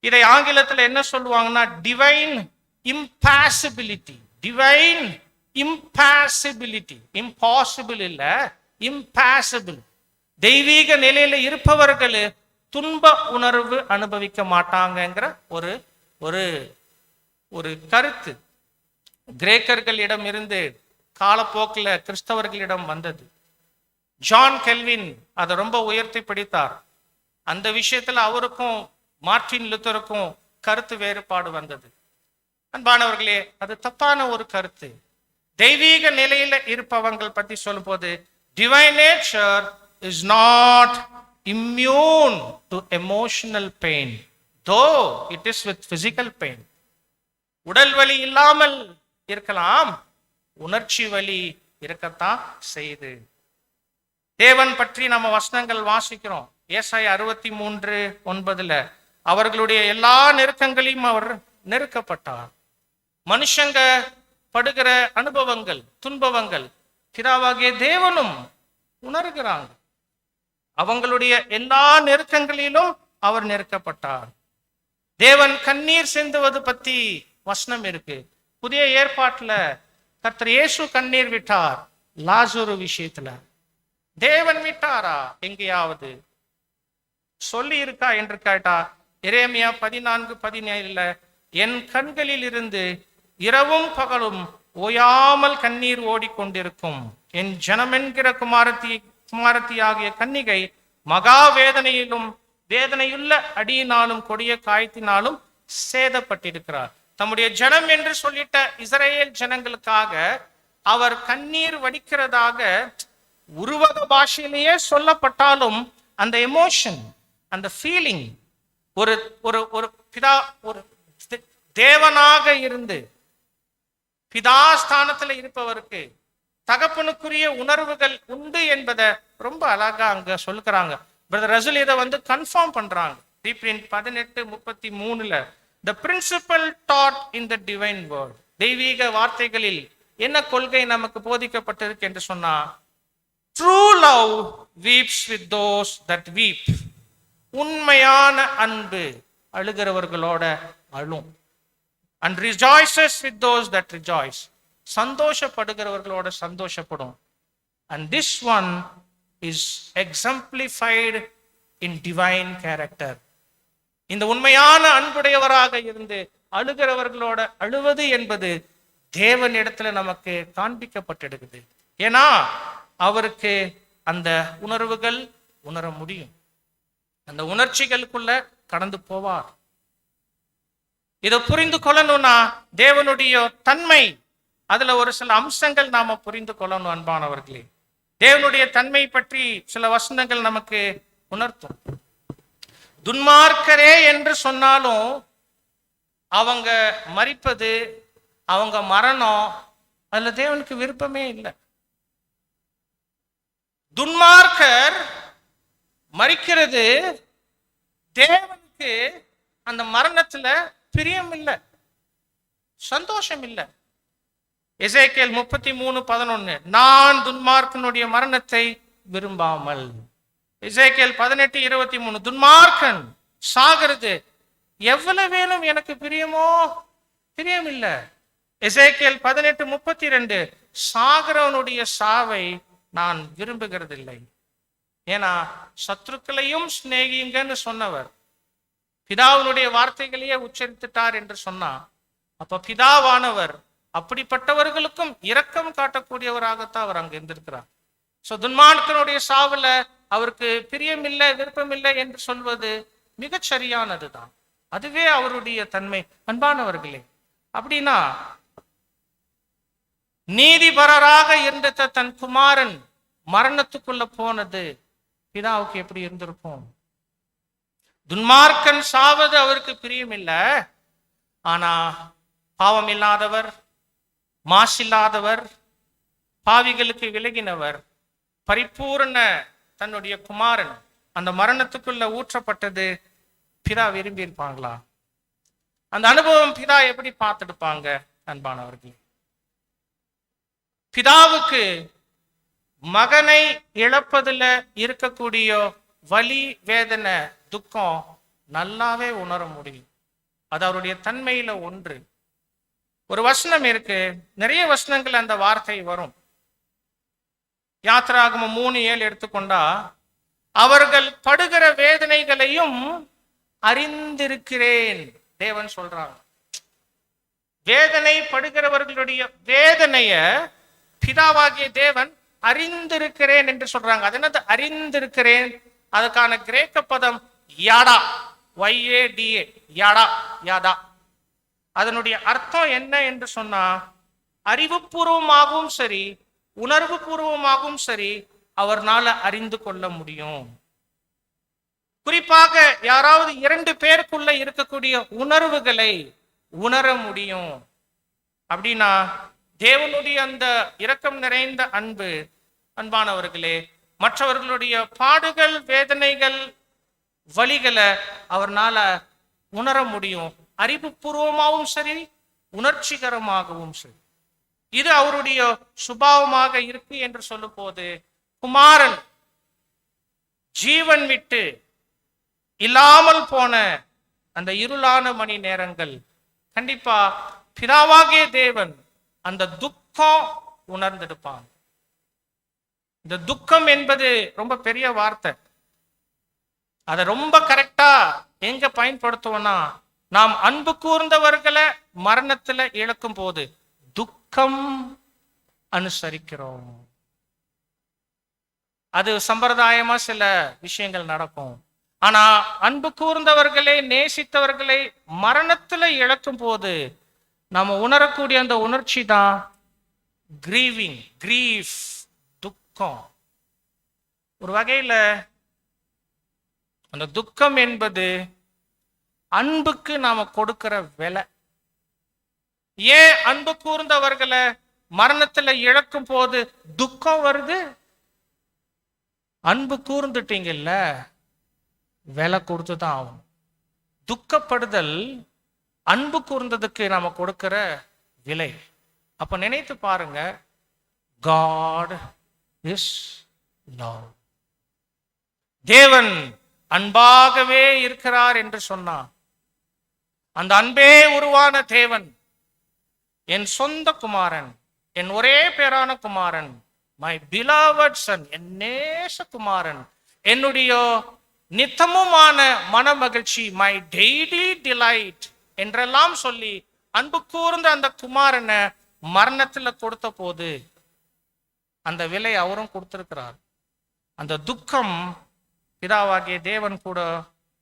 இதை ஆங்கிலத்தில் என்ன சொல்லுவாங்கன்னா divine impossibility. Divine impossibility, impossible இல்ல, இம்பாசிபிள். தெய்வீக நிலையில இருப்பவர்கள் துன்ப உணர்வு அனுபவிக்க மாட்டாங்கிற ஒரு ஒரு ஒரு கருத்து கிரேக்கர்களிடம் இருந்து காலப்போக்கில் கிறிஸ்தவர்களிடம் வந்தது. ஜான் கெல்வின் அதை ரொம்ப உயர்த்தி பிடித்தார். அந்த விஷயத்துல அவருக்கும் மார்ட்டின் லூத்தருக்கும் கருத்து வேறுபாடு வந்தது. அன்பானவர்களே, அது தப்பான ஒரு கருத்து. தெய்வீக நிலையில இருப்பவங்கள் பத்தி சொல்லும் போது divine nature is not immune to emotional pain, though it is with physical pain. உடல் வலி இல்லாமல் இருக்கலாம், உணர்ச்சி வலி இருக்கத்தான் செய்து. தேவன் பற்றி நம்ம வசனங்கள் வாசிக்கிறோம். ஏசாயா 63:9 அவர்களுடைய எல்லா நெருக்கங்களையும் அவர் நெருக்கப்பட்டார். மனுஷங்க படுகிற அனுபவங்கள், துன்பவங்கள் பிதாவாகிய தேவனும் உணர்கிறாங்க. அவங்களுடைய எல்லா நெருக்கங்களிலும் அவர் நெருக்கப்பட்டார். தேவன் கண்ணீர் சிந்துவது பத்தி வசனம் இருக்கு. புதிய ஏற்பாட்டுல கர்த்தர் இயேசு கண்ணீர் விட்டார். லாசரு விஷயத்துல தேவன் விட்டாரா? எங்கேயாவது சொல்லி இருக்கா என்று கேட்டா எரேமியா 14:17 என் கண்களில் இருந்து இரவும் பகலும் ஓயாமல் கண்ணீர் ஓடிக்கொண்டிருக்கும், என் ஜனமென்கிற குமாரத்தியாகிய கன்னிகை மகா வேதனையிலும் வேதனையுள்ள அடியினாலும் கொடிய காயத்தினாலும் சேதப்பட்டிருக்கிறார். தம்முடைய ஜனம் என்று சொல்லிட்ட இஸ்ரேல் ஜனங்களுக்காக அவர் கண்ணீர் வடிக்கிறதாக உருவக பாஷையிலேயே சொல்லப்பட்டாலும் அந்த எமோஷன், அந்த ஃபீலிங், ஒரு ஒரு ஒரு பிதா, ஒரு தேவனாக இருந்து பிதாஸ்தானத்துல இருப்பவருக்கு தகப்பனுக்குரிய உணர்வுகள் உண்டு என்பதை ரொம்ப அழகா அங்க சொல்லுறாங்க. பிரதர் ரசூல் இதை கன்ஃபார்ம் பண்றாங்க. Reprint 18:33 the principle taught in the divine word. தெய்வீக வார்த்தைகளில் என்ன கொள்கை நமக்கு போதிக்கப்பட்டிருக்கு என்று சொன்னா, true love weeps with those that weep. உண்மையான அன்பு அழுகிறவர்களோட அழும். And rejoices with those that rejoice. சந்தோஷப்படுகிறவர்களோட சந்தோஷப்படும். And this one is exemplified in divine character. இந்த உண்மையான அன்புடையவராக இருந்து அழுகிறவர்களோட அழுவது என்பது தேவனிடத்துல நமக்கு காண்பிக்கப்பட்டிருக்குது. ஏன்னா அவருக்கு அந்த உணர்வுகள் உணர முடியும். அந்த உணர்ச்சிகளுக்குள்ள கடந்து போவார். இதை புரிந்து கொள்ளணும்னா தேவனுடைய தன்மை, அதுல ஒரு சில அம்சங்கள் நாம புரிந்து கொள்ளணும். அன்பானவர்களே, தேவனுடைய தன்மை பற்றி சில வசனங்கள் நமக்கு உணர்த்தும். துன்மார்க்கரே என்று சொன்னாலும் அவங்க மரிப்பது, அவங்க மரணம், அதுல தேவனுக்கு விருப்பமே இல்லை. துன்மார்க்கர் மரிக்கிறது தேவனுக்கு அந்த மரணத்துல பிரியம் இல்லை, சந்தோஷம் இல்லை. எசேக்கியேல் 33:11, நான் துன்மார்க்கனுடைய மரணத்தை விரும்பாமல். எசேக்கியேல் 18:23, துன்மார்க்கன் சாகிறது எவ்வளவு வேணும் எனக்கு பிரியமோ பிரியம் இல்லை. எசேக்கியேல் 18:32, சாகிறவனுடைய சாவை நான் விரும்புகிறதில்லை. ஏன்னா சத்துருக்களையும் சிநேகிங்கன்னு சொன்னவர் பிதாவினுடைய வார்த்தைகளையே உச்சரித்துட்டார் என்று சொன்னா, அப்ப பிதாவானவர் அப்படிப்பட்டவர்களுக்கும் இரக்கம் காட்டக்கூடியவராகத்தான் அவர் அங்க இருந்திருக்கிறார். சோ துன்மார்க்கனுடைய சாவுல அவருக்கு பிரியம் இல்லை, விருப்பம் இல்லை என்று சொல்வது மிகச் சரியானதுதான். அதுவே அவருடைய தன்மை. அன்பானவர்களே, அப்படின்னா நீதிபரராக இருந்த தன் குமாரன் மரணத்துக்குள்ள போனது பிதாவுக்கு எப்படி இருந்திருக்கும்? துன்மார்க்கன் சாவது அவருக்கு பிரியம் இல்லை. ஆனா பாவம் இல்லாதவர், மாசில்லாதவர், பாவிகளுக்கு விலகினவர், பரிபூர்ண தன்னுடைய குமாரன் அந்த மரணத்துக்குள்ள ஊற்றப்பட்டது பிதா விரும்பி இருப்பாங்களா? அந்த அனுபவம் பிதா எப்படி பார்த்துடுப்பாங்க? அன்பானவர்களே, பிதாவுக்கு மகனை இழப்பதுல இருக்கக்கூடிய வலி, வேதனை, துக்கம் நல்லாவே உணர முடியும். அது அவருடைய தன்மையில ஒன்று. ஒரு வசனம் இருக்கு, நிறைய வசனங்கள் அந்த வார்த்தை வரும். யாத்திராகமம் 3:7 எடுத்துக்கொண்டா, அவர்கள் படுகிற வேதனைகளையும் அறிந்திருக்கிறேன் தேவன் சொல்றாங்க. வேதனை படுகிறவர்களுடைய வேதனைய பிதாவாகிய தேவன் அறிந்திருக்கிறேன் என்று சொல்றாங்க. அது என்னது அறிந்திருக்கிறேன்? அதுக்கான கிரேக்க பதம் யாடா, YADA, யாடா, யாதா. அதனுடைய அர்த்தம் என்ன என்று சொன்னா, அறிவுபூர்வமாகவும் சரி, உணர்வு பூர்வமாகவும் சரி அவர்னால அறிந்து கொள்ள முடியும். குறிப்பாக யாராவது 2 பேருக்குள்ள இருக்கக்கூடிய உணர்வுகளை உணர முடியும். அப்படின்னா தேவனுடைய அந்த இரக்கம் நிறைந்த அன்பு, அன்பானவர்களே, மற்றவர்களுடைய பாடுகள், வேதனைகள், வலிகளை அவர்னால உணர முடியும். அறிவுபூர்வமாகவும் சரி, உணர்ச்சிகரமாகவும் சரி. இது அவருடைய சுபாவமாக இருக்கு என்று சொல்லும் போது, குமாரன் ஜீவன் விட்டு இல்லாமல் போன அந்த இருளான மணி நேரங்கள், கண்டிப்பா பிதாவாகிய தேவன் அந்த துக்கம் உணர்ந்தெடுப்பாங்க. இந்த துக்கம் என்பது ரொம்ப பெரிய வார்த்தை. அதை ரொம்ப கரெக்டா எங்க பயன்படுத்துவோம்னா, நாம் அன்பு கூர்ந்தவர்களை மரணத்துல இழக்கும் போது துக்கம் அனுசரிக்கிறோம். அது சம்பிரதாயமா சில விஷயங்கள் நடக்கும். ஆனா அன்பு கூர்ந்தவர்களை, நேசித்தவர்களை மரணத்துல இழக்கும் போது நாம உணரக்கூடிய அந்த உணர்ச்சி தான் கிரீவிங், கிரீஃப், துக்கம். ஒரு வகையில அந்த துக்கம் என்பது அன்புக்கு நாம கொடுக்கிற விலை. ஏன் அன்பு கூர்ந்தவர்களை மரணத்துல இழக்கும் போது துக்கம் வருது? அன்பு கூர்ந்துட்டீங்கல்ல, விலை கொடுத்துதான் ஆகும். துக்கப்படுதல் அன்பு கூர்ந்ததுக்கு நாம கொடுக்கிற விலை. அப்ப நினைத்து பாருங்க, God is love. தேவன் அன்பாகவே இருக்கிறார் என்று சொன்னா, அந்த அன்பே உருவான தேவன், என் சொந்த குமாரன், என் ஒரே பேரான குமாரன், மை பிலவட் சன், என் நேச குமாரன், என்னுடைய நித்தமுமான மன மகிழ்ச்சி, மை டெய்லி டிலைட் என்றெல்லாம் சொல்லி அன்பு கூர்ந்த அந்த குமாரனை மரணத்துல கொடுத்த போது அந்த விலை அவரும் கொடுத்திருக்கிறார். அந்த துக்கம் பிதாவாகிய தேவன் கூட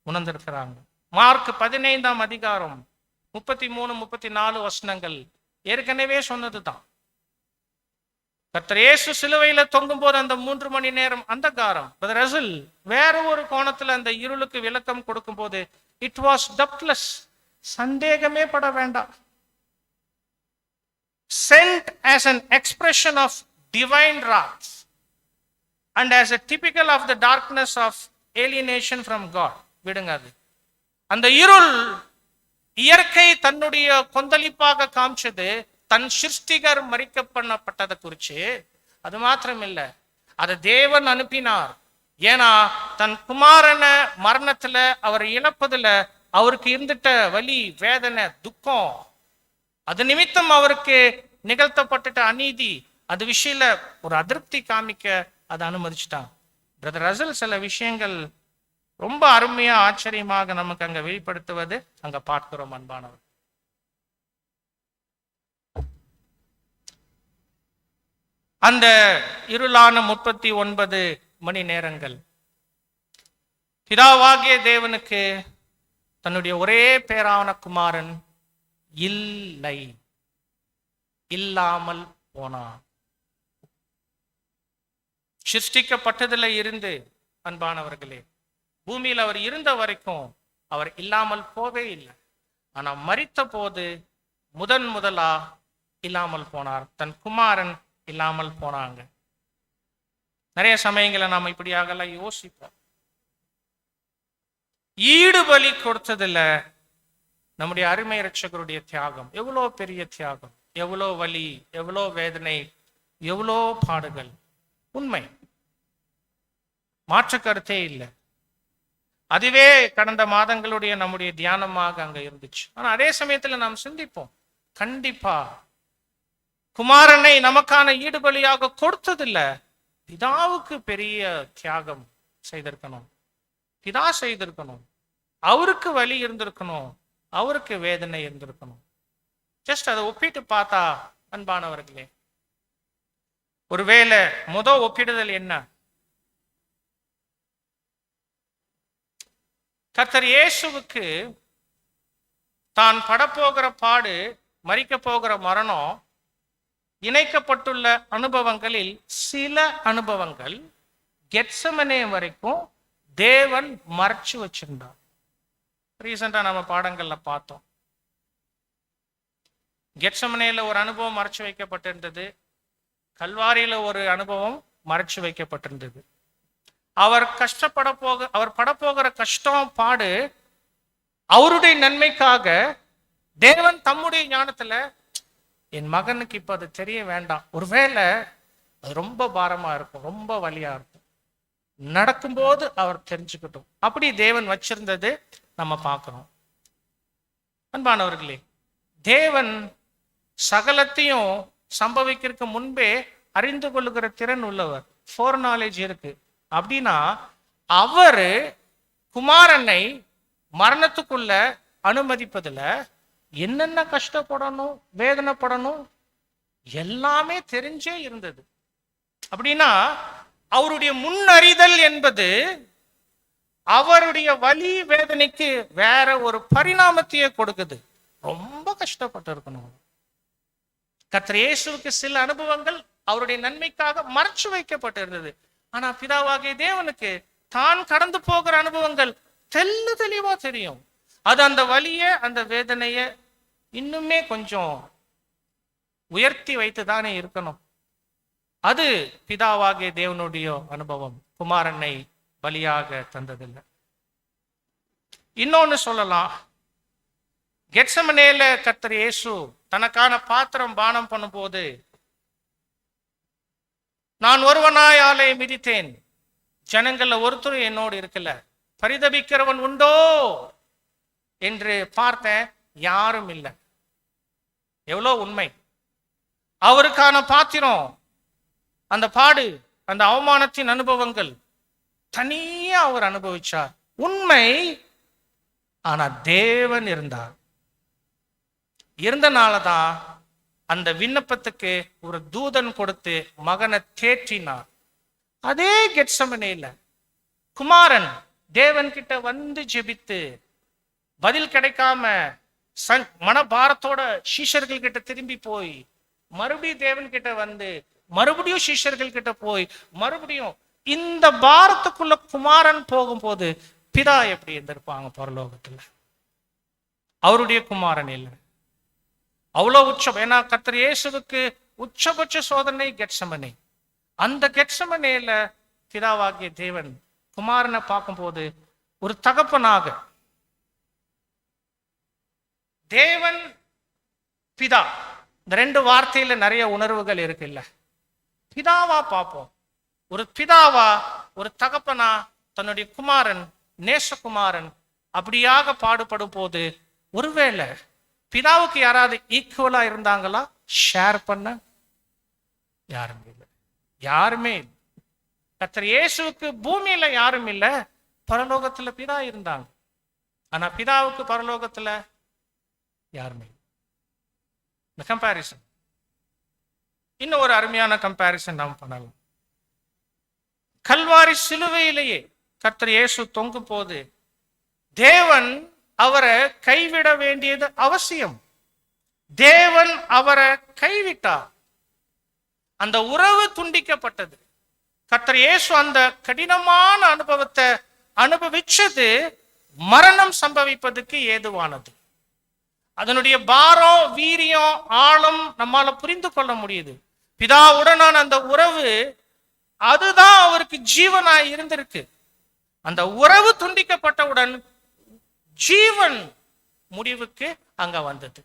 உணர்ந்திருக்கிறாங்க. மார்க் 15ஆம் அதிகாரம் 33-34 வசனங்கள் ஏற்கனவே சொன்னதுதான். கர்த்தர் இயேசு சிலுவையில தொங்கும் போது அந்த 3 மணி நேரம் அந்தகாரம், ரசல் வேற ஒரு கோணத்துல அந்த இருளுக்கு விளக்கம் கொடுக்கும் போது இட் வாஸ் டப்ட்லெஸ், சந்தேகமே பட வேண்டாம். Sent as an expression of divine wrath and as a typical of the darkness of alienation from God. விடுங்க அது. அந்த இருள் இயற்கை தன்னுடைய கொந்தளிப்பாக காமிச்சது தன் சிருஷ்டிகர் மறிக்க பண்ணப்பட்டதை குறிச்சு. அது மாத்திரம் இல்ல, அதை தேவன் அனுப்பினார். ஏன்னா தன் குமாரன மரணத்துல அவர் இழப்பதுல அவருக்கு இருந்துட்ட வலி, வேதனை, துக்கம், அது நிமித்தம் அவருக்கு நிகழ்த்தப்பட்ட அநீதி, அது விஷயத்துல ஒரு அதிருப்தி காமிக்க அதை அனுமதிச்சுட்டான். பிரதர் ரசல் சில விஷயங்கள் ரொம்ப அருமையா ஆச்சரியமாக நமக்கு அங்க வெளிப்படுத்துவது அங்க பார்க்கிறோம். அன்பானவர், அந்த இருளான 39 மணி நேரங்கள் பிதாவாகிய தேவனுக்கு தன்னுடைய ஒரே பேரான குமாரன் இல்லை, இல்லாமல் போனார். சிருஷ்டிக்கப்பட்டதுல இருந்து அன்பானவர்களே, பூமியில் அவர் இருந்த வரைக்கும் அவர் இல்லாமல் போவே இல்லை. ஆனா மரித்த போது முதலா இல்லாமல் போனார். தன் குமாரன் இல்லாமல் போனாங்க. நிறைய சமயங்களை நாம் இப்படியாகலாம் யோசிப்போம். ஈடு பலி கொடுத்ததுல நம்முடைய அருமை இரட்சகருடைய தியாகம் எவ்வளோ பெரிய தியாகம், எவ்வளோ வலி, எவ்வளோ வேதனை, எவ்வளோ பாடுகள். உண்மை, மாற்று கருத்தே இல்லை. அதுவே கடந்த மாதங்களுடைய நம்முடைய தியானமாக அங்க இருந்துச்சு. ஆனா அதே சமயத்துல நாம் சிந்திப்போம், கண்டிப்பா குமாரனை நமக்கான ஈடுபலியாக கொடுத்ததில்ல, பிதாவுக்கு பெரிய தியாகம் செய்திருக்கணும், பிதா செய்திருக்கணும், அவருக்கு வலி இருந்திருக்கணும், அவருக்கு வேதனை இருந்திருக்கணும். ஜஸ்ட் அதை ஒப்பிட்டு பார்த்தா அன்பானவர்களே, ஒருவேளை ஒப்பிடுதல் என்ன? கர்த்தர் இயேசுவுக்கு தான் படப்போகிற பாடு, மரிக்க போகிற மரணம், இணைக்கப்பட்டுள்ள அனுபவங்களில் சில அனுபவங்கள் கெத்செமனே வரைக்கும் தேவன் மறைச்சு வச்சிருந்தார். ரீசெண்டா நம்ம பாடங்கள்ல பார்த்தோம். கெத்செமனேல ஒரு அனுபவம் மறைச்சு வைக்கப்பட்டிருந்தது, கல்வாரியில ஒரு அனுபவம் மறைச்சு வைக்கப்பட்டிருந்தது. அவர் படப்போகிற கஷ்டம், பாடு அவருடைய நன்மைக்காக தேவன் தம்முடைய ஞானத்துல, என் மகனுக்கு இப்ப அது தெரிய வேண்டாம், ஒருவேளை அது ரொம்ப பாரமா இருக்கும், ரொம்ப வலியா இருக்கும், நடக்கும்போது அவர் தெரிஞ்சுக்கிட்டோம், அப்படி தேவன் வச்சிருந்தது நம்ம பார்க்கிறோம். அன்பானவர்களே, தேவன் சகலத்தையும் சம்பவிக்கிறதுக்கு முன்பே அறிந்து கொள்ளுகிற திறன் உள்ளவர், ஃபோர் நாலேஜ் இருக்கு. அப்படின்னா அவரு குமாரனை மரணத்துக்குள்ள அனுமதிப்பதுல என்னென்ன கஷ்டப்படணும், வேதனைப்படணும், எல்லாமே தெரிஞ்சே இருந்தது. அப்படின்னா அவருடைய முன்னறிதல் என்பது அவருடைய வலி வேதனைக்கு வேற ஒரு பரிணாமத்தையே கொடுக்குது. ரொம்ப கஷ்டப்பட்டு இருக்கணும். கர்த்தர் இயேசுவுக்கு சில அனுபவங்கள் அவருடைய நன்மைக்காக மறைச்சு வைக்கப்பட்டிருந்தது. ஆனா பிதாவாகிய தேவனுக்கு தான் கடந்து போகிற அனுபவங்கள் தெளிவா தெரியும். அது அந்த வலிய, அந்த வேதனைய இன்னுமே கொஞ்சம் உயர்த்தி வைத்து தானே இருக்கணும். அது பிதாவாகிய தேவனுடைய அனுபவம், குமாரனை பலியாக தந்ததில்லை. இன்னொன்னு சொல்லலாம், கெத்செமனேல கர்த்தர் இயேசு தனக்கான பாத்திரம் பானம் பண்ணும் போது, நான் ஒருவனாய் ஆலை மிதித்தேன், ஜனங்கள்ல ஒருத்தரும் என்னோடு இருக்கல, பரிதபிக்கிறவன் உண்டோ என்று பார்த்தேன், யாரும் இல்லை. எவ்வளோ உண்மை! அவருக்கான பாத்திரம், அந்த பாடு, அந்த அவமானத்தின் அனுபவங்கள் தனியா அவர் அனுபவிச்சார். உண்மை. ஆனா தேவன் இருந்தார். இருந்தனாலதான் அந்த விண்ணப்பத்துக்கு ஒரு தூதன் கொடுத்து மகனை தேற்றினார். அதே கெத்செமனேல குமாரன் தேவன் கிட்ட வந்து ஜெபித்து பதில் கிடைக்காம மனபாரத்தோட சீஷர்கள் கிட்ட திரும்பி போய் மறுபடியும் தேவன் கிட்ட வந்து மறுபடியும் சீஷர்கள் கிட்ட போய் மறுபடியும் இந்த பாரத்துக்குள்ள குமாரன் போகும்போது பிதா எப்படி இருந்திருப்பாங்க பரலோகத்துல? அவருடைய குமாரன் இல்லை. அவ்வளவு உச்சம். ஏன்னா கர்த்தர் இயேசுவுக்கு உச்சபட்ச சோதனை கெத்செமனே. அந்த கெத்செமனேல பிதாவாகிய தேவன் குமாரனை பார்க்கும்போது ஒரு தகப்பனாக, தேவன் பிதா, இந்த ரெண்டு வார்த்தையில நிறைய உணர்வுகள் இருக்கு இல்ல? பிதாவா பார்ப்போம். ஒரு பிதாவா, ஒரு தகப்பனா தன்னுடைய குமாரன், நேசகுமாரன் அப்படியாக பாடுபடும் போது ஒருவேளை பிதாவுக்கு யாராவது ஈக்குவலா இருந்தாங்களா? ஷேர் பண்ண யாருமே இல்லை. யாருமே இல்லை. கர்த்தர் இயேசுவுக்கு பூமியில யாரும் இல்லை, பரலோகத்துல பிதா இருந்தாங்க. ஆனா பிதாவுக்கு பரலோகத்துல யாருமே இல்லை. இந்த கம்பேரிசன், இன்னும் ஒரு அருமையான கம்பேரிசன் நாம் பண்ணலாம். கல்வாரி சிலுவையிலேயே கர்த்தர் இயேசு தொங்கும் போது தேவன் அவரை கைவிட வேண்டியது அவசியம். தேவன் அவரை கைவிட்டார். அந்த உறவு துண்டிக்கப்பட்டது. கர்த்தர் இயேசு அந்த கடினமான அனுபவத்தை அனுபவிச்சது மரணம் சம்பவிப்பதற்கு ஏதுவானது. அதனுடைய பாரம், வீரியம், ஆழம் நம்மால புரிந்து கொள்ள முடியுது. பிதாவுடனான அந்த உறவு, அதுதான் அவருக்கு ஜீவனாய் இருந்திருக்கு. அந்த உறவு துண்டிக்கப்பட்டவுடன் ஜீவன் முடிவுக்கு அங்க வந்தது.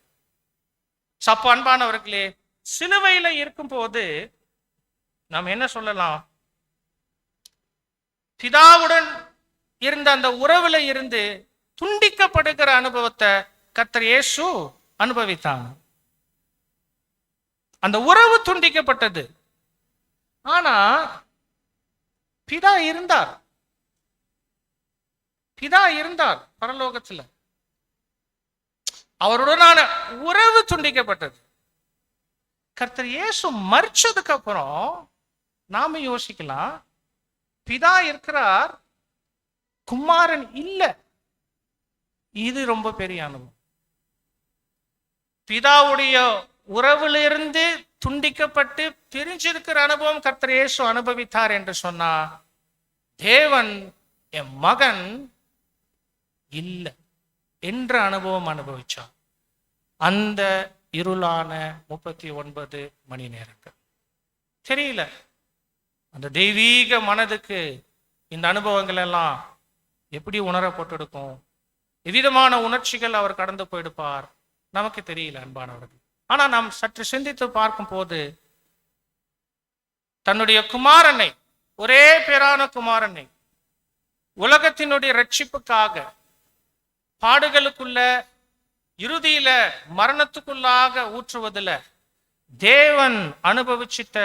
சப்ப அன்பானவர்களே, சிலுவையில இருக்கும் போது நாம் என்ன சொல்லலாம்? பிதாவுடன் இருந்த அந்த உறவுல இருந்து துண்டிக்கப்படுகிற அனுபவத்தை கர்த்தர் இயேசு அனுபவித்தாங்க. அந்த உறவு துண்டிக்கப்பட்டது. ஆனா பிதா இருந்தார். பிதா இருந்தார் பரலோகத்துல. அவருடனான உறவு துண்டிக்கப்பட்டது. கர்த்தர் இயேசு மரிச்சதுக்கு அப்புறம் நாம யோசிக்கலாம், பிதா இருக்கிறார், குமாரன் இல்ல. இது ரொம்ப பெரிய அனுபவம். பிதாவுடைய உறவிலிருந்து துண்டிக்கப்பட்டு பிரிஞ்சிருக்கிற அனுபவம் கர்த்தர் இயேசு அனுபவித்தார் என்று சொன்னா, தேவன் என் மகன் இல்லை என்ற அனுபவம் அனுபவிச்சார். அந்த இருளான 39 மணி நேரங்கள் தெரியல. அந்த தெய்வீக மனதுக்கு இந்த அனுபவங்கள் எல்லாம் எப்படி உணரப்பட்டிருக்கும், எவ்விதமான உணர்ச்சிகள் அவர் கடந்து போயிடுப்பார், நமக்கு தெரியல அன்பானவர்கள். ஆனா நாம் சற்று சிந்தித்து பார்க்கும் போது, தன்னுடைய குமாரனை, ஒரே பேரான குமாரனை உலகத்தினுடைய ரட்சிப்புக்காக பாடுகளுக்குள்ள, இறுதியில மரணத்துக்குள்ளாக ஊற்றுவதில் தேவன் அனுபவிச்சிட்ட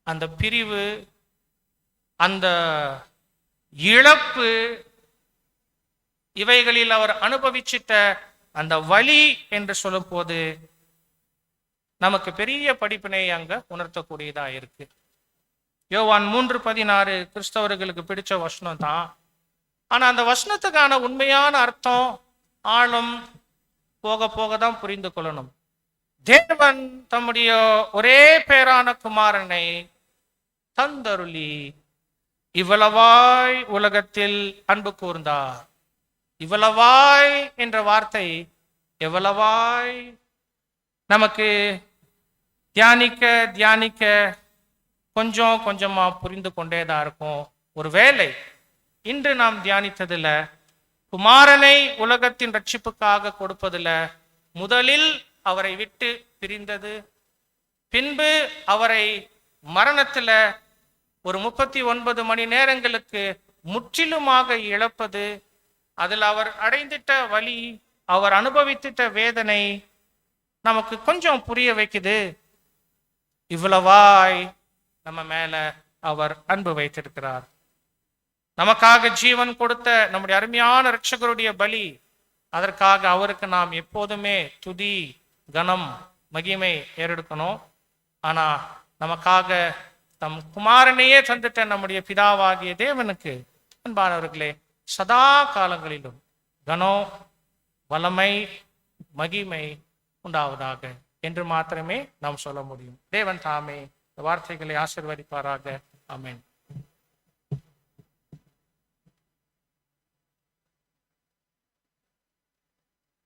அந்த பிரிவு, அந்த இழப்பு, இவைகளில் அவர் அனுபவிச்சிட்ட அந்த வலி என்று சொல்லும் போது நமக்கு பெரிய படிப்பினை அங்க உணர்த்தக்கூடியதா இருக்கு. யோவான் 3:16 கிறிஸ்தவர்களுக்கு பிடிச்ச வசனம் தான். ஆனா அந்த வசனத்துக்கான உண்மையான அர்த்தம், ஆழம் போக போக தான் புரிந்து கொள்ளணும். தேவன் தம்முடைய ஒரே பேரான குமாரனை தந்தருளி இவ்வளவாய் உலகத்தில் அன்பு கூர்ந்தார். இவ்வளவாய் என்ற வார்த்தை எவ்வளவாய் நமக்கு தியானிக்க தியானிக்க கொஞ்சம் கொஞ்சமா புரிந்து கொண்டேதான் இருக்கும். ஒருவேளை இன்று நாம் தியானித்ததுல குமாரனை உலகத்தின் ரட்சிப்புக்காக கொடுப்பதில் முதலில் அவரை விட்டு பிரிந்தது, பின்பு அவரை மரணத்துல ஒரு 39 மணி நேரங்களுக்கு முற்றிலுமாக இழப்பது, அதில் அவர் அடைந்திட்ட வலி, அவர் அனுபவித்திட்ட வேதனை நமக்கு கொஞ்சம் புரிய வைக்குது. இவ்வளவாய் நம்ம மேல அவர் அன்பு வைத்திருக்கிறார். நமக்காக ஜீவன் கொடுத்த நம்முடைய அருமையான இரட்சகருடைய பலி, அதற்காக அவருக்கு நாம் எப்போதுமே துதி, கனம், மகிமை ஏறெடுக்கணும். ஆனா நமக்காக தம் குமாரனையே தந்துட்ட நம்முடைய பிதாவாகிய தேவனுக்கு அன்பானவர்களே, சதா காலங்களிலும் கனம், வல்லமை, மகிமை உண்டாவதாக என்று மாத்திரமே நாம் சொல்ல முடியும். தேவன் தாமே இந்த வார்த்தைகளை ஆசீர்வதிப்பாராக. ஆமென்.